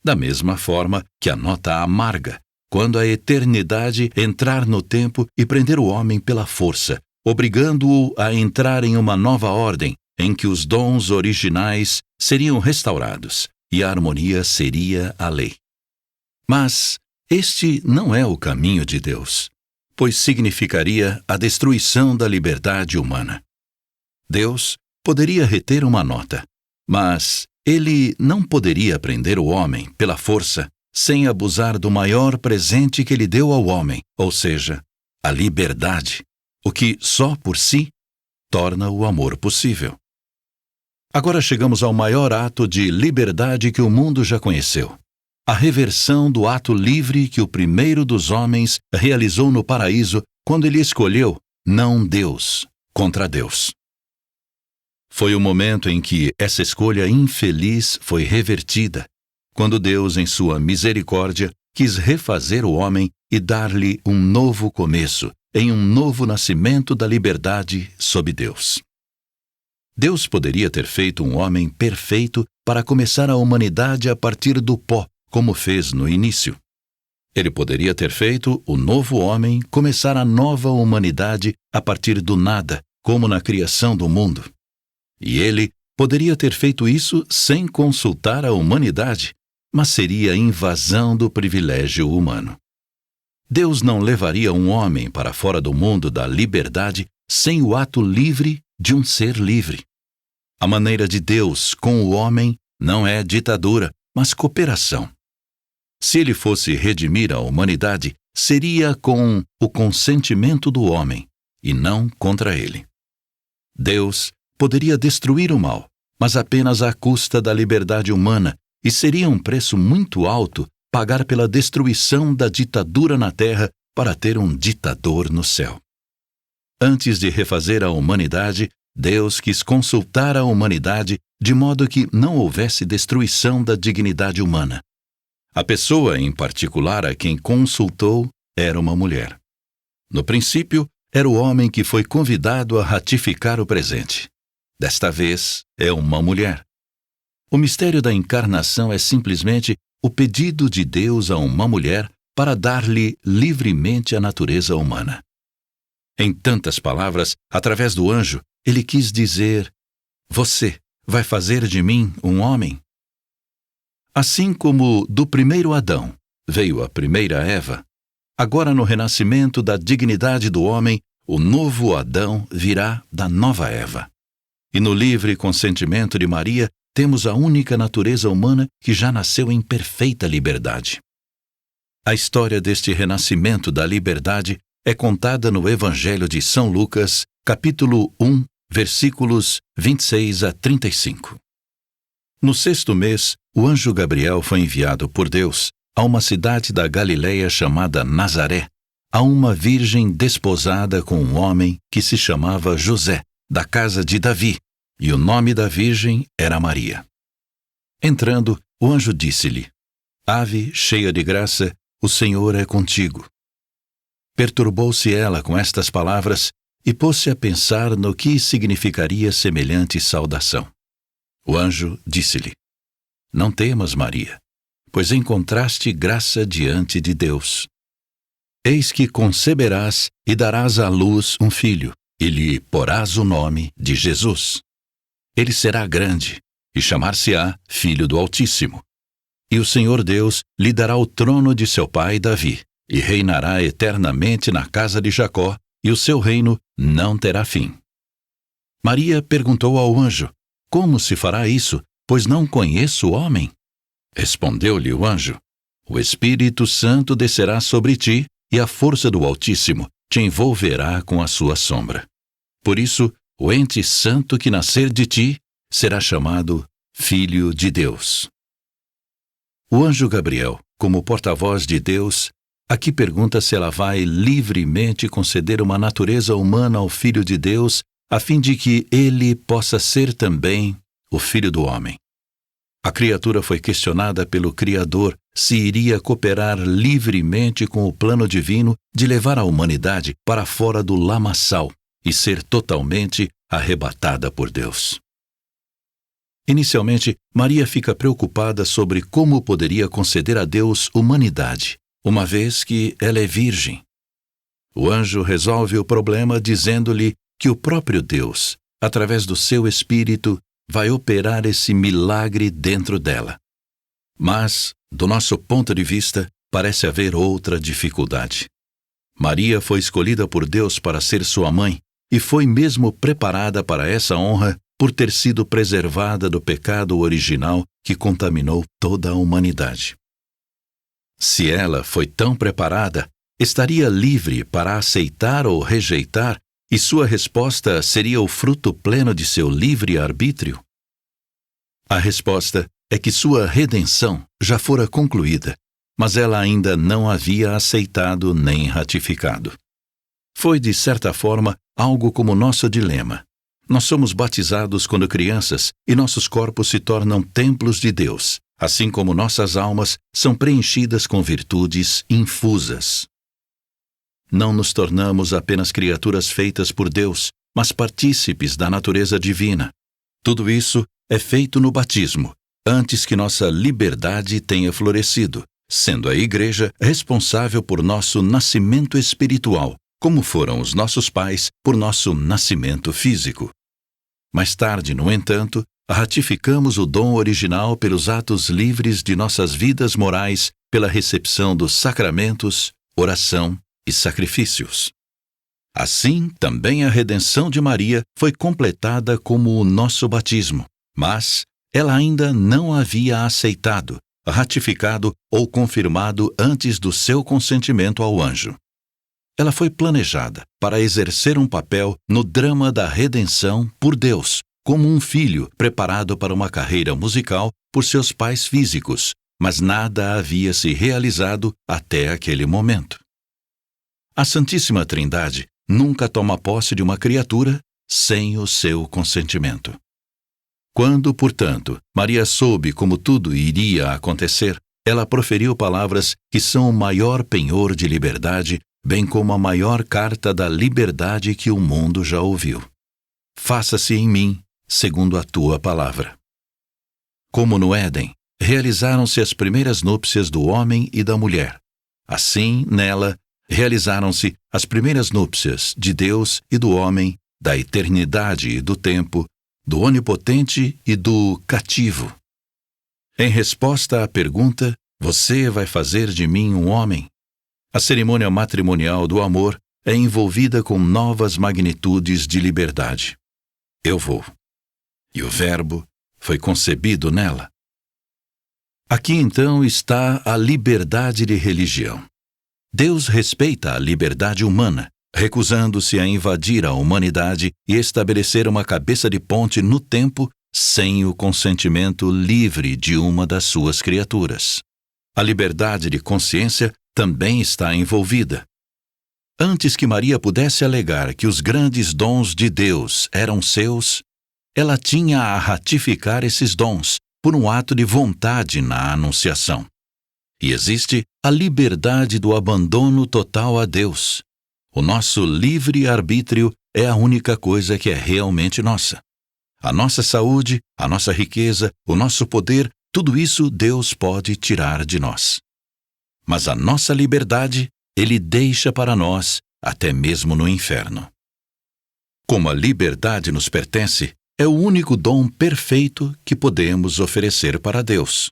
[SPEAKER 1] Da mesma forma que a nota amarga, quando a eternidade entrar no tempo e prender o homem pela força, obrigando-o a entrar em uma nova ordem em que os dons originais seriam restaurados e a harmonia seria a lei. Mas este não é o caminho de Deus, pois significaria a destruição da liberdade humana. Deus poderia reter uma nota, mas ele não poderia prender o homem pela força sem abusar do maior presente que ele deu ao homem, ou seja, a liberdade, o que só por si torna o amor possível. Agora chegamos ao maior ato de liberdade que o mundo já conheceu. A reversão do ato livre que o primeiro dos homens realizou no paraíso quando ele escolheu não Deus contra Deus. Foi o momento em que essa escolha infeliz foi revertida, quando Deus, em sua misericórdia, quis refazer o homem e dar-lhe um novo começo, em um novo nascimento da liberdade sob Deus. Deus poderia ter feito um homem perfeito para começar a humanidade a partir do pó, como fez no início. Ele poderia ter feito o novo homem começar a nova humanidade a partir do nada, como na criação do mundo. E ele poderia ter feito isso sem consultar a humanidade, mas seria invasão do privilégio humano. Deus não levaria um homem para fora do mundo da liberdade sem o ato livre de um ser livre. A maneira de Deus com o homem não é ditadura, mas cooperação. Se ele fosse redimir a humanidade, seria com o consentimento do homem, e não contra ele. Deus poderia destruir o mal, mas apenas à custa da liberdade humana, e seria um preço muito alto pagar pela destruição da ditadura na terra para ter um ditador no céu. Antes de refazer a humanidade, Deus quis consultar a humanidade de modo que não houvesse destruição da dignidade humana. A pessoa em particular a quem consultou era uma mulher. No princípio, era o homem que foi convidado a ratificar o presente. Desta vez, é uma mulher. O mistério da encarnação é simplesmente o pedido de Deus a uma mulher para dar-lhe livremente a natureza humana. Em tantas palavras, através do anjo, ele quis dizer: você vai fazer de mim um homem? Assim como do primeiro Adão veio a primeira Eva, agora no renascimento da dignidade do homem, o novo Adão virá da nova Eva. E no livre consentimento de Maria, temos a única natureza humana que já nasceu em perfeita liberdade. A história deste renascimento da liberdade é contada no Evangelho de São Lucas, capítulo 1, versículos 26 a 35. No 6º mês, o anjo Gabriel foi enviado por Deus a uma cidade da Galileia chamada Nazaré, a uma virgem desposada com um homem que se chamava José, da casa de Davi, e o nome da virgem era Maria. Entrando, o anjo disse-lhe: Ave, cheia de graça, o Senhor é contigo. Perturbou-se ela com estas palavras e pôs-se a pensar no que significaria semelhante saudação. O anjo disse-lhe: Não temas, Maria, pois encontraste graça diante de Deus. Eis que conceberás e darás à luz um filho, e lhe porás o nome de Jesus. Ele será grande, e chamar-se-á Filho do Altíssimo. E o Senhor Deus lhe dará o trono de seu pai Davi, e reinará eternamente na casa de Jacó, e o seu reino não terá fim. Maria perguntou ao anjo: Como se fará isso, pois não conheço o homem? Respondeu-lhe o anjo: O Espírito Santo descerá sobre ti, e a força do Altíssimo te envolverá com a sua sombra. Por isso, o ente santo que nascer de ti será chamado Filho de Deus. O anjo Gabriel, como porta-voz de Deus, aqui pergunta se ela vai livremente conceder uma natureza humana ao Filho de Deus, a fim de que ele possa ser também o Filho do homem. A criatura foi questionada pelo Criador se iria cooperar livremente com o plano divino de levar a humanidade para fora do lamaçal e ser totalmente arrebatada por Deus. Inicialmente, Maria fica preocupada sobre como poderia conceder a Deus humanidade, uma vez que ela é virgem. O anjo resolve o problema dizendo-lhe que o próprio Deus, através do seu Espírito, vai operar esse milagre dentro dela. Mas, do nosso ponto de vista, parece haver outra dificuldade. Maria foi escolhida por Deus para ser sua mãe e foi mesmo preparada para essa honra por ter sido preservada do pecado original que contaminou toda a humanidade. Se ela foi tão preparada, estaria livre para aceitar ou rejeitar, e sua resposta seria o fruto pleno de seu livre-arbítrio? A resposta é que sua redenção já fora concluída, mas ela ainda não havia aceitado nem ratificado. Foi, de certa forma, algo como nosso dilema. Nós somos batizados quando crianças e nossos corpos se tornam templos de Deus, assim como nossas almas são preenchidas com virtudes infusas. Não nos tornamos apenas criaturas feitas por Deus, mas partícipes da natureza divina. Tudo isso é feito no batismo, antes que nossa liberdade tenha florescido, sendo a Igreja responsável por nosso nascimento espiritual, como foram os nossos pais por nosso nascimento físico. Mais tarde, no entanto, ratificamos o dom original pelos atos livres de nossas vidas morais, pela recepção dos sacramentos, oração e sacrifícios. Assim, também a redenção de Maria foi completada como o nosso batismo, mas ela ainda não havia aceitado, ratificado ou confirmado antes do seu consentimento ao anjo. Ela foi planejada para exercer um papel no drama da redenção por Deus, como um filho preparado para uma carreira musical por seus pais físicos, mas nada havia se realizado até aquele momento. A Santíssima Trindade nunca toma posse de uma criatura sem o seu consentimento. Quando, portanto, Maria soube como tudo iria acontecer, ela proferiu palavras que são o maior penhor de liberdade, bem como a maior carta da liberdade que o mundo já ouviu. Faça-se em mim, segundo a tua palavra. Como no Éden, realizaram-se as primeiras núpcias do homem e da mulher. Assim, nela, realizaram-se as primeiras núpcias de Deus e do homem, da eternidade e do tempo, do onipotente e do cativo. Em resposta à pergunta, você vai fazer de mim um homem? A cerimônia matrimonial do amor é envolvida com novas magnitudes de liberdade. Eu vou. E o Verbo foi concebido nela. Aqui então está a liberdade de religião. Deus respeita a liberdade humana, recusando-se a invadir a humanidade e estabelecer uma cabeça de ponte no tempo sem o consentimento livre de uma das suas criaturas. A liberdade de consciência também está envolvida. Antes que Maria pudesse alegar que os grandes dons de Deus eram seus, ela tinha a ratificar esses dons por um ato de vontade na Anunciação. E existe a liberdade do abandono total a Deus. O nosso livre-arbítrio é a única coisa que é realmente nossa. A nossa saúde, a nossa riqueza, o nosso poder Tudo isso Deus pode tirar de nós. Mas a nossa liberdade, Ele deixa para nós, até mesmo no inferno. Como a liberdade nos pertence, é o único dom perfeito que podemos oferecer para Deus.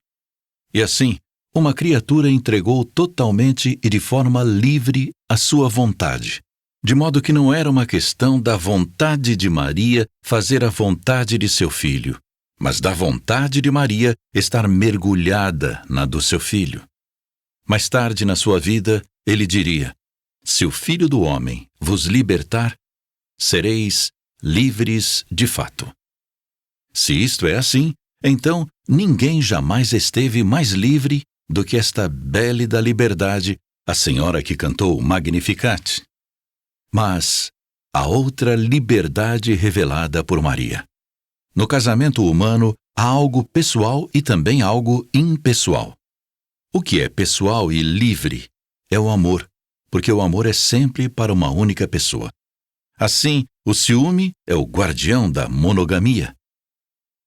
[SPEAKER 1] E assim, uma criatura entregou totalmente e de forma livre a sua vontade, de modo que não era uma questão da vontade de Maria fazer a vontade de seu filho, mas da vontade de Maria estar mergulhada na do seu filho. Mais tarde na sua vida, ele diria: se o Filho do Homem vos libertar, sereis livres de fato. Se isto é assim, então ninguém jamais esteve mais livre do que esta bélida liberdade, a senhora que cantou o Magnificat. Mas a outra liberdade revelada por Maria. No casamento humano, há algo pessoal e também algo impessoal. O que é pessoal e livre é o amor, porque o amor é sempre para uma única pessoa. Assim, o ciúme é o guardião da monogamia.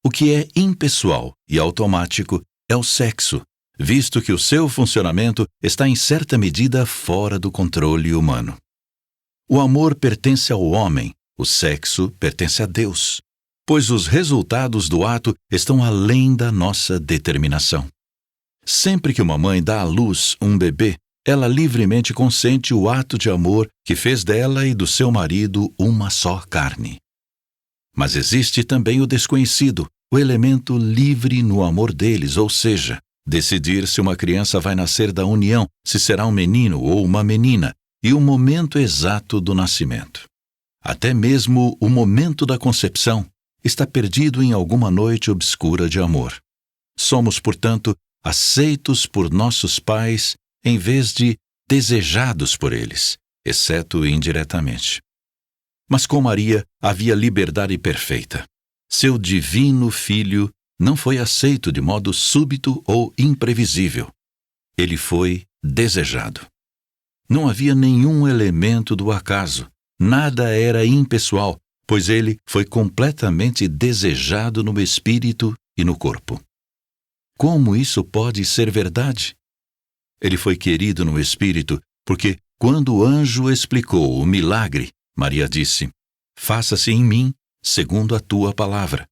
[SPEAKER 1] O que é impessoal e automático é o sexo, visto que o seu funcionamento está em certa medida fora do controle humano. O amor pertence ao homem, o sexo pertence a Deus, pois os resultados do ato estão além da nossa determinação. Sempre que uma mãe dá à luz um bebê, ela livremente consente o ato de amor que fez dela e do seu marido uma só carne. Mas existe também o desconhecido, o elemento livre no amor deles, ou seja, decidir se uma criança vai nascer da união, se será um menino ou uma menina, e o momento exato do nascimento. Até mesmo o momento da concepção está perdido em alguma noite obscura de amor. Somos, portanto, aceitos por nossos pais em vez de desejados por eles, exceto indiretamente. Mas com Maria havia liberdade perfeita. Seu divino filho não foi aceito de modo súbito ou imprevisível. Ele foi desejado. Não havia nenhum elemento do acaso. Nada era impessoal, pois ele foi completamente desejado no espírito e no corpo. Como isso pode ser verdade? Ele foi querido no espírito porque, quando o anjo explicou o milagre, Maria disse: faça-se em mim segundo a tua palavra.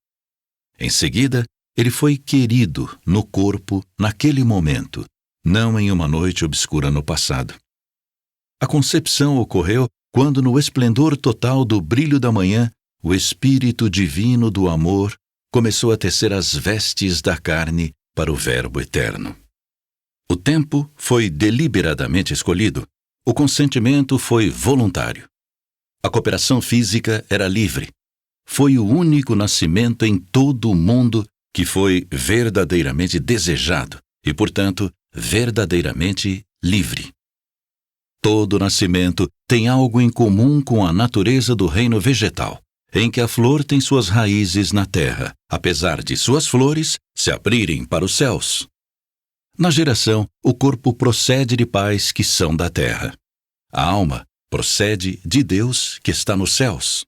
[SPEAKER 1] Em seguida, ele foi querido no corpo naquele momento, não em uma noite obscura no passado. A concepção ocorreu quando, no esplendor total do brilho da manhã, o Espírito Divino do amor começou a tecer as vestes da carne para o Verbo eterno. O tempo foi deliberadamente escolhido. O consentimento foi voluntário. A cooperação física era livre. Foi o único nascimento em todo o mundo que foi verdadeiramente desejado e, portanto, verdadeiramente livre. Todo nascimento tem algo em comum com a natureza do reino vegetal, em que a flor tem suas raízes na terra, apesar de suas flores se abrirem para os céus. Na geração, o corpo procede de pais que são da terra. A alma procede de Deus que está nos céus.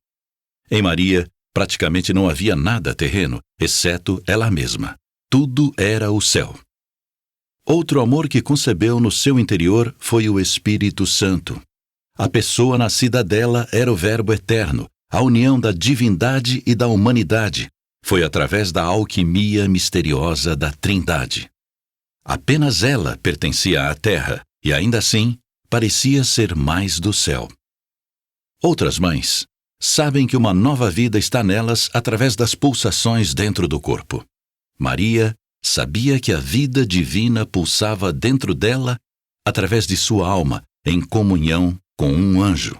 [SPEAKER 1] Em Maria, praticamente não havia nada terreno, exceto ela mesma. Tudo era o céu. Outro amor que concebeu no seu interior foi o Espírito Santo. A pessoa nascida dela era o Verbo eterno, a união da divindade e da humanidade. Foi através da alquimia misteriosa da Trindade. Apenas ela pertencia à terra e, ainda assim, parecia ser mais do céu. Outras mães sabem que uma nova vida está nelas através das pulsações dentro do corpo. Maria sabia que a vida divina pulsava dentro dela através de sua alma, em comunhão com um anjo.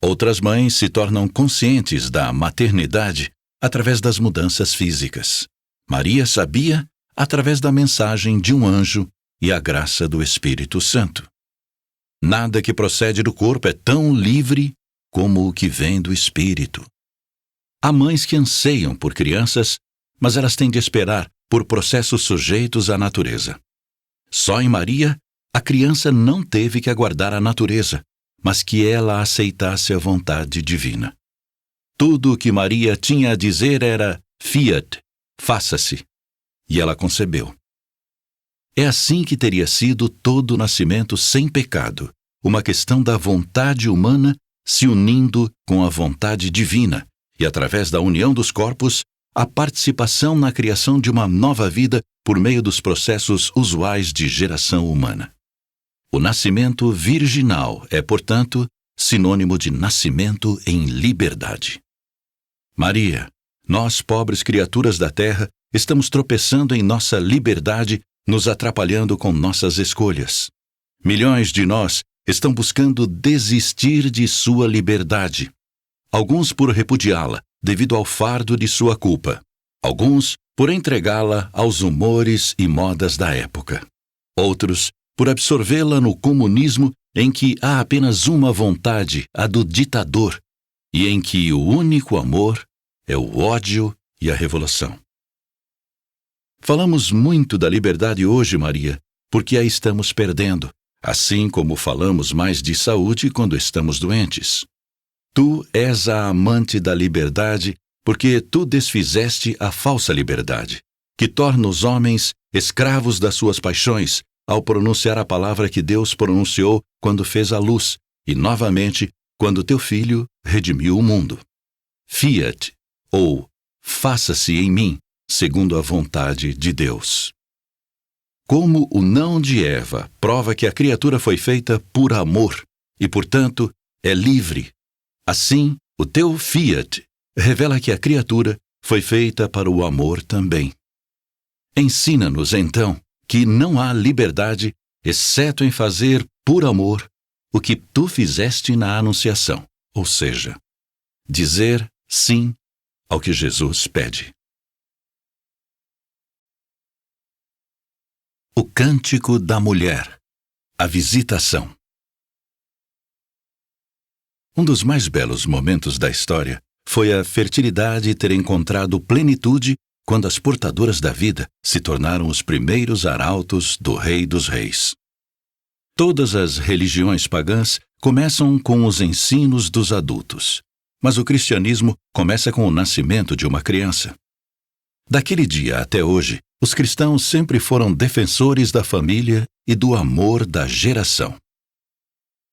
[SPEAKER 1] Outras mães se tornam conscientes da maternidade através das mudanças físicas. Maria sabia através da mensagem de um anjo e a graça do Espírito Santo. Nada que procede do corpo é tão livre como o que vem do Espírito. Há mães que anseiam por crianças, mas elas têm de esperar por processos sujeitos à natureza. Só em Maria, a criança não teve que aguardar a natureza, mas que ela aceitasse a vontade divina. Tudo o que Maria tinha a dizer era fiat, faça-se. e ela concebeu. É assim que teria sido todo o nascimento sem pecado, uma questão da vontade humana se unindo com a vontade divina, e através da união dos corpos, a participação na criação de uma nova vida por meio dos processos usuais de geração humana. O nascimento virginal é, portanto, sinônimo de nascimento em liberdade. Maria, nós, pobres criaturas da terra, estamos tropeçando em nossa liberdade, nos atrapalhando com nossas escolhas. Milhões de nós estão buscando desistir de sua liberdade. Alguns por repudiá-la, devido ao fardo de sua culpa. Alguns por entregá-la aos humores e modas da época. Outros por absorvê-la no comunismo, em que há apenas uma vontade, a do ditador, e em que o único amor é o ódio e a revolução. Falamos muito da liberdade hoje, Maria, porque a estamos perdendo, assim como falamos mais de saúde quando estamos doentes. Tu és a amante da liberdade, porque tu desfizeste a falsa liberdade, que torna os homens escravos das suas paixões, ao pronunciar a palavra que Deus pronunciou quando fez a luz, e novamente quando teu Filho redimiu o mundo. Fiat, ou faça-se em mim, segundo a vontade de Deus. Como o não de Eva prova que a criatura foi feita por amor e, portanto, é livre, assim, o teu fiat revela que a criatura foi feita para o amor também. Ensina-nos, então, que não há liberdade, exceto em fazer por amor o que tu fizeste na Anunciação, ou seja, dizer sim ao que Jesus pede. O Cântico da Mulher, a Visitação. Um dos mais belos momentos da história foi a fertilidade ter encontrado plenitude quando as portadoras da vida se tornaram os primeiros arautos do Rei dos Reis. Todas as religiões pagãs começam com os ensinos dos adultos, mas o cristianismo começa com o nascimento de uma criança. Daquele dia até hoje, os cristãos sempre foram defensores da família e do amor da geração.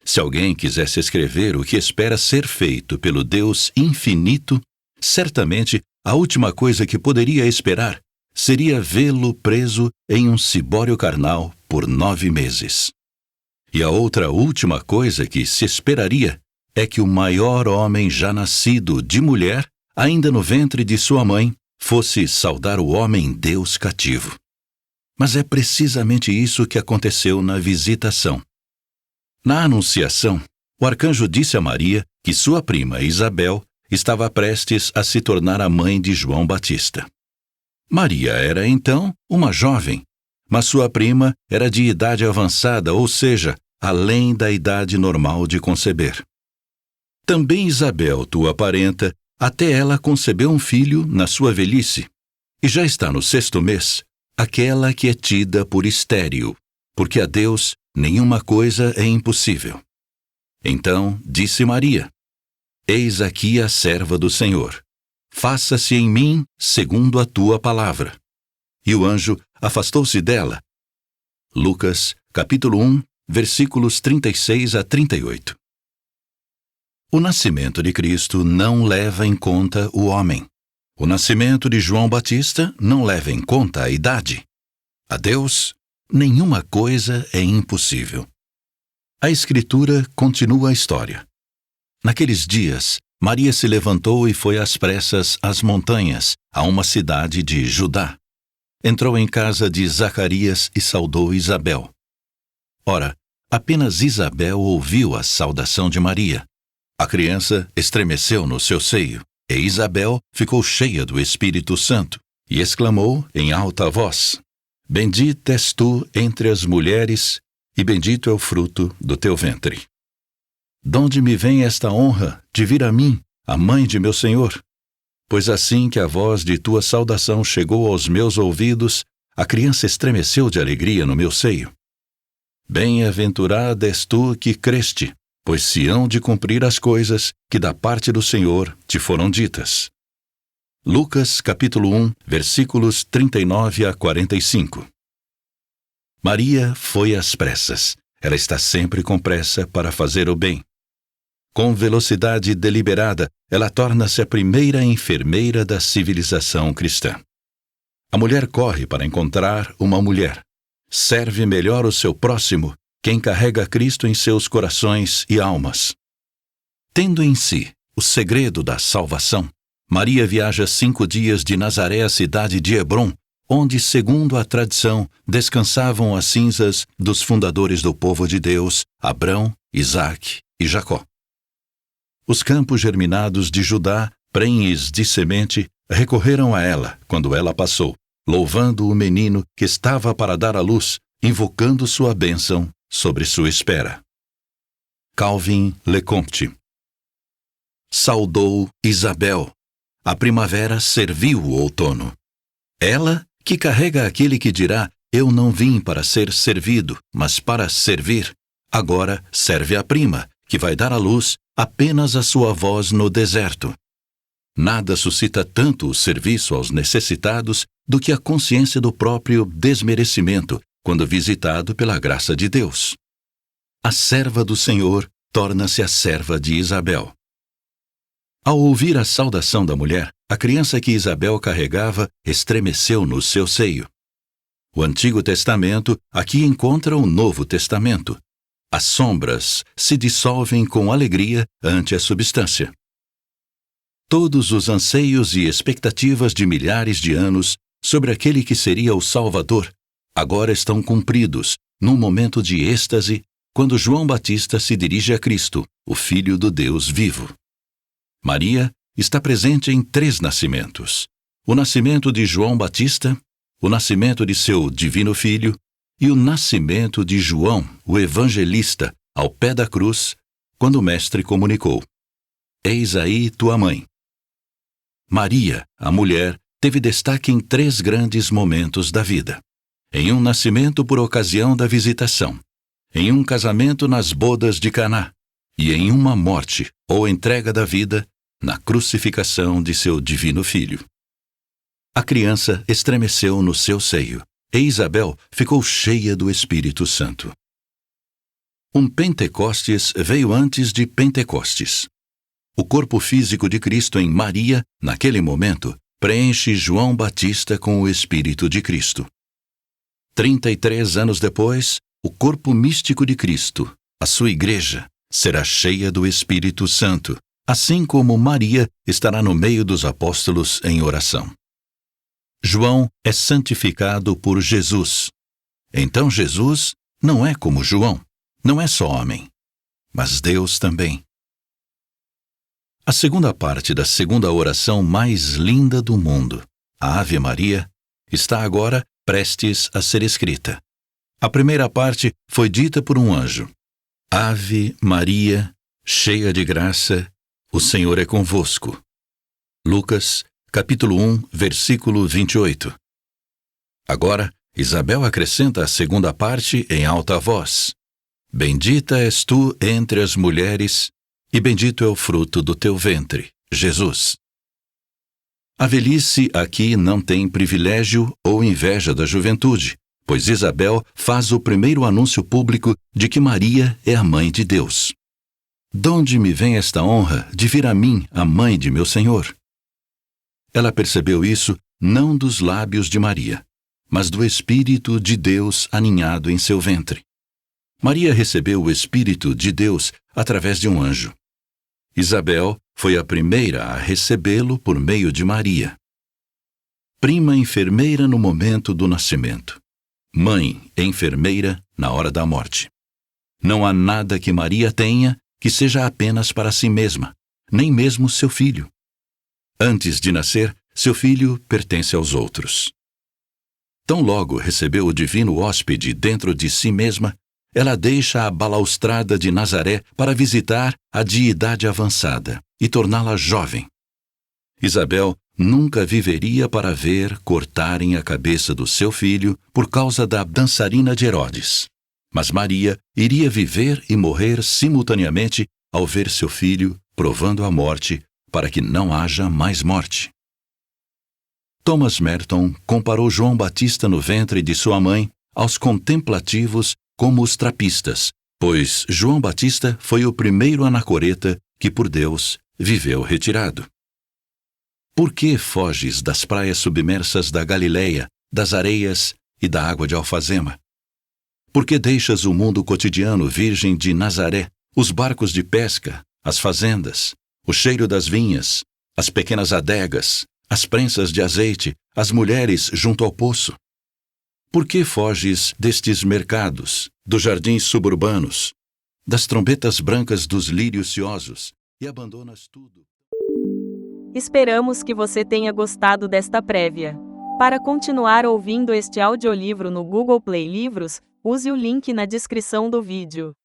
[SPEAKER 1] Se alguém quisesse escrever o que espera ser feito pelo Deus infinito, certamente a última coisa que poderia esperar seria vê-lo preso em um cibório carnal por 9 meses. E a outra última coisa que se esperaria é que o maior homem já nascido de mulher, ainda no ventre de sua mãe, fosse saudar o homem Deus cativo. Mas é precisamente isso que aconteceu na visitação. Na Anunciação, o arcanjo disse a Maria que sua prima Isabel estava prestes a se tornar a mãe de João Batista. Maria era, então, uma jovem, mas sua prima era de idade avançada, ou seja, além da idade normal de conceber. Também Isabel, tua parenta, até ela concebeu um filho na sua velhice, e já está no 6º mês, aquela que é tida por estéril, porque a Deus nenhuma coisa é impossível. Então disse Maria: Eis aqui a serva do Senhor. Faça-se em mim segundo a tua palavra. E o anjo afastou-se dela. Lucas, capítulo 1, versículos 36 a 38. O nascimento de Cristo não leva em conta o homem. O nascimento de João Batista não leva em conta a idade. A Deus, nenhuma coisa é impossível. A Escritura continua a história. Naqueles dias, Maria se levantou e foi às pressas às montanhas, a uma cidade de Judá. Entrou em casa de Zacarias e saudou Isabel. Ora, apenas Isabel ouviu a saudação de Maria. A criança estremeceu no seu seio, e Isabel ficou cheia do Espírito Santo, e exclamou em alta voz: Bendita és tu entre as mulheres, e bendito é o fruto do teu ventre. Donde me vem esta honra de vir a mim, a mãe de meu Senhor? Pois assim que a voz de tua saudação chegou aos meus ouvidos, a criança estremeceu de alegria no meu seio. Bem-aventurada és tu que creste, pois se hão de cumprir as coisas que da parte do Senhor te foram ditas. Lucas, capítulo 1, versículos 39 a 45. Maria foi às pressas. Ela está sempre com pressa para fazer o bem. Com velocidade deliberada, ela torna-se a primeira enfermeira da civilização cristã. A mulher corre para encontrar uma mulher. Serve melhor o seu próximo quem carrega Cristo em seus corações e almas. Tendo em si o segredo da salvação, Maria viaja 5 dias de Nazaré à cidade de Hebrom, onde, segundo a tradição, descansavam as cinzas dos fundadores do povo de Deus, Abrão, Isaque e Jacó. Os campos germinados de Judá, prenhes de semente, recorreram a ela quando ela passou, louvando o menino que estava para dar à luz, invocando sua bênção sobre sua espera. Calvin Lecompte. Saudou Isabel. A primavera serviu o outono. Ela, que carrega aquele que dirá: eu não vim para ser servido, mas para servir, agora serve a prima, que vai dar à luz apenas a sua voz no deserto. Nada suscita tanto o serviço aos necessitados do que a consciência do próprio desmerecimento, quando visitado pela graça de Deus. A serva do Senhor torna-se a serva de Isabel. Ao ouvir a saudação da mulher, a criança que Isabel carregava estremeceu no seu seio. O Antigo Testamento aqui encontra o Novo Testamento. As sombras se dissolvem com alegria ante a substância. Todos os anseios e expectativas de milhares de anos sobre aquele que seria o Salvador agora estão cumpridos num momento de êxtase, quando João Batista se dirige a Cristo, o Filho do Deus vivo. Maria está presente em 3 nascimentos: o nascimento de João Batista, o nascimento de seu divino filho e o nascimento de João, o evangelista, ao pé da cruz, quando o Mestre comunicou: eis aí tua mãe. Maria, a mulher, teve destaque em 3 grandes momentos da vida: em um nascimento por ocasião da visitação, em um casamento nas bodas de Caná, e em uma morte ou entrega da vida na crucificação de seu divino filho. A criança estremeceu no seu seio, e Isabel ficou cheia do Espírito Santo. Um Pentecostes veio antes de Pentecostes. O corpo físico de Cristo em Maria, naquele momento, preenche João Batista com o Espírito de Cristo. 33 anos depois, o corpo místico de Cristo, a sua igreja, será cheia do Espírito Santo, assim como Maria estará no meio dos apóstolos em oração. João é santificado por Jesus. Então Jesus não é como João, não é só homem, mas Deus também. A segunda parte da segunda oração mais linda do mundo, a Ave Maria, está agora prestes a ser escrita. A primeira parte foi dita por um anjo: Ave Maria, cheia de graça, o Senhor é convosco. Lucas, capítulo 1, versículo 28. Agora, Isabel acrescenta a segunda parte em alta voz: Bendita és tu entre as mulheres, e bendito é o fruto do teu ventre, Jesus. A velhice aqui não tem privilégio ou inveja da juventude, pois Isabel faz o primeiro anúncio público de que Maria é a mãe de Deus. Donde me vem esta honra de vir a mim, a mãe de meu Senhor? Ela percebeu isso não dos lábios de Maria, mas do Espírito de Deus aninhado em seu ventre. Maria recebeu o Espírito de Deus através de um anjo. Isabel foi a primeira a recebê-lo por meio de Maria. Prima enfermeira no momento do nascimento. Mãe enfermeira na hora da morte. Não há nada que Maria tenha que seja apenas para si mesma, nem mesmo seu filho. Antes de nascer, seu filho pertence aos outros. Tão logo recebeu o divino hóspede dentro de si mesma, ela deixa a balaustrada de Nazaré para visitar a de idade avançada e torná-la jovem. Isabel nunca viveria para ver cortarem a cabeça do seu filho por causa da dançarina de Herodes. Mas Maria iria viver e morrer simultaneamente ao ver seu filho provando a morte para que não haja mais morte. Thomas Merton comparou João Batista no ventre de sua mãe aos contemplativos como os trapistas, pois João Batista foi o primeiro anacoreta que, por Deus, viveu retirado. Por que foges das praias submersas da Galileia, das areias e da água de alfazema? Por que deixas o mundo cotidiano virgem de Nazaré, os barcos de pesca, as fazendas, o cheiro das vinhas, as pequenas adegas, as prensas de azeite, as mulheres junto ao poço? Por que foges destes mercados, dos jardins suburbanos, das trombetas brancas dos lírios ciosos, e abandonas tudo?
[SPEAKER 2] Esperamos que você tenha gostado desta prévia. Para continuar ouvindo este audiolivro no Google Play Livros, use o link na descrição do vídeo.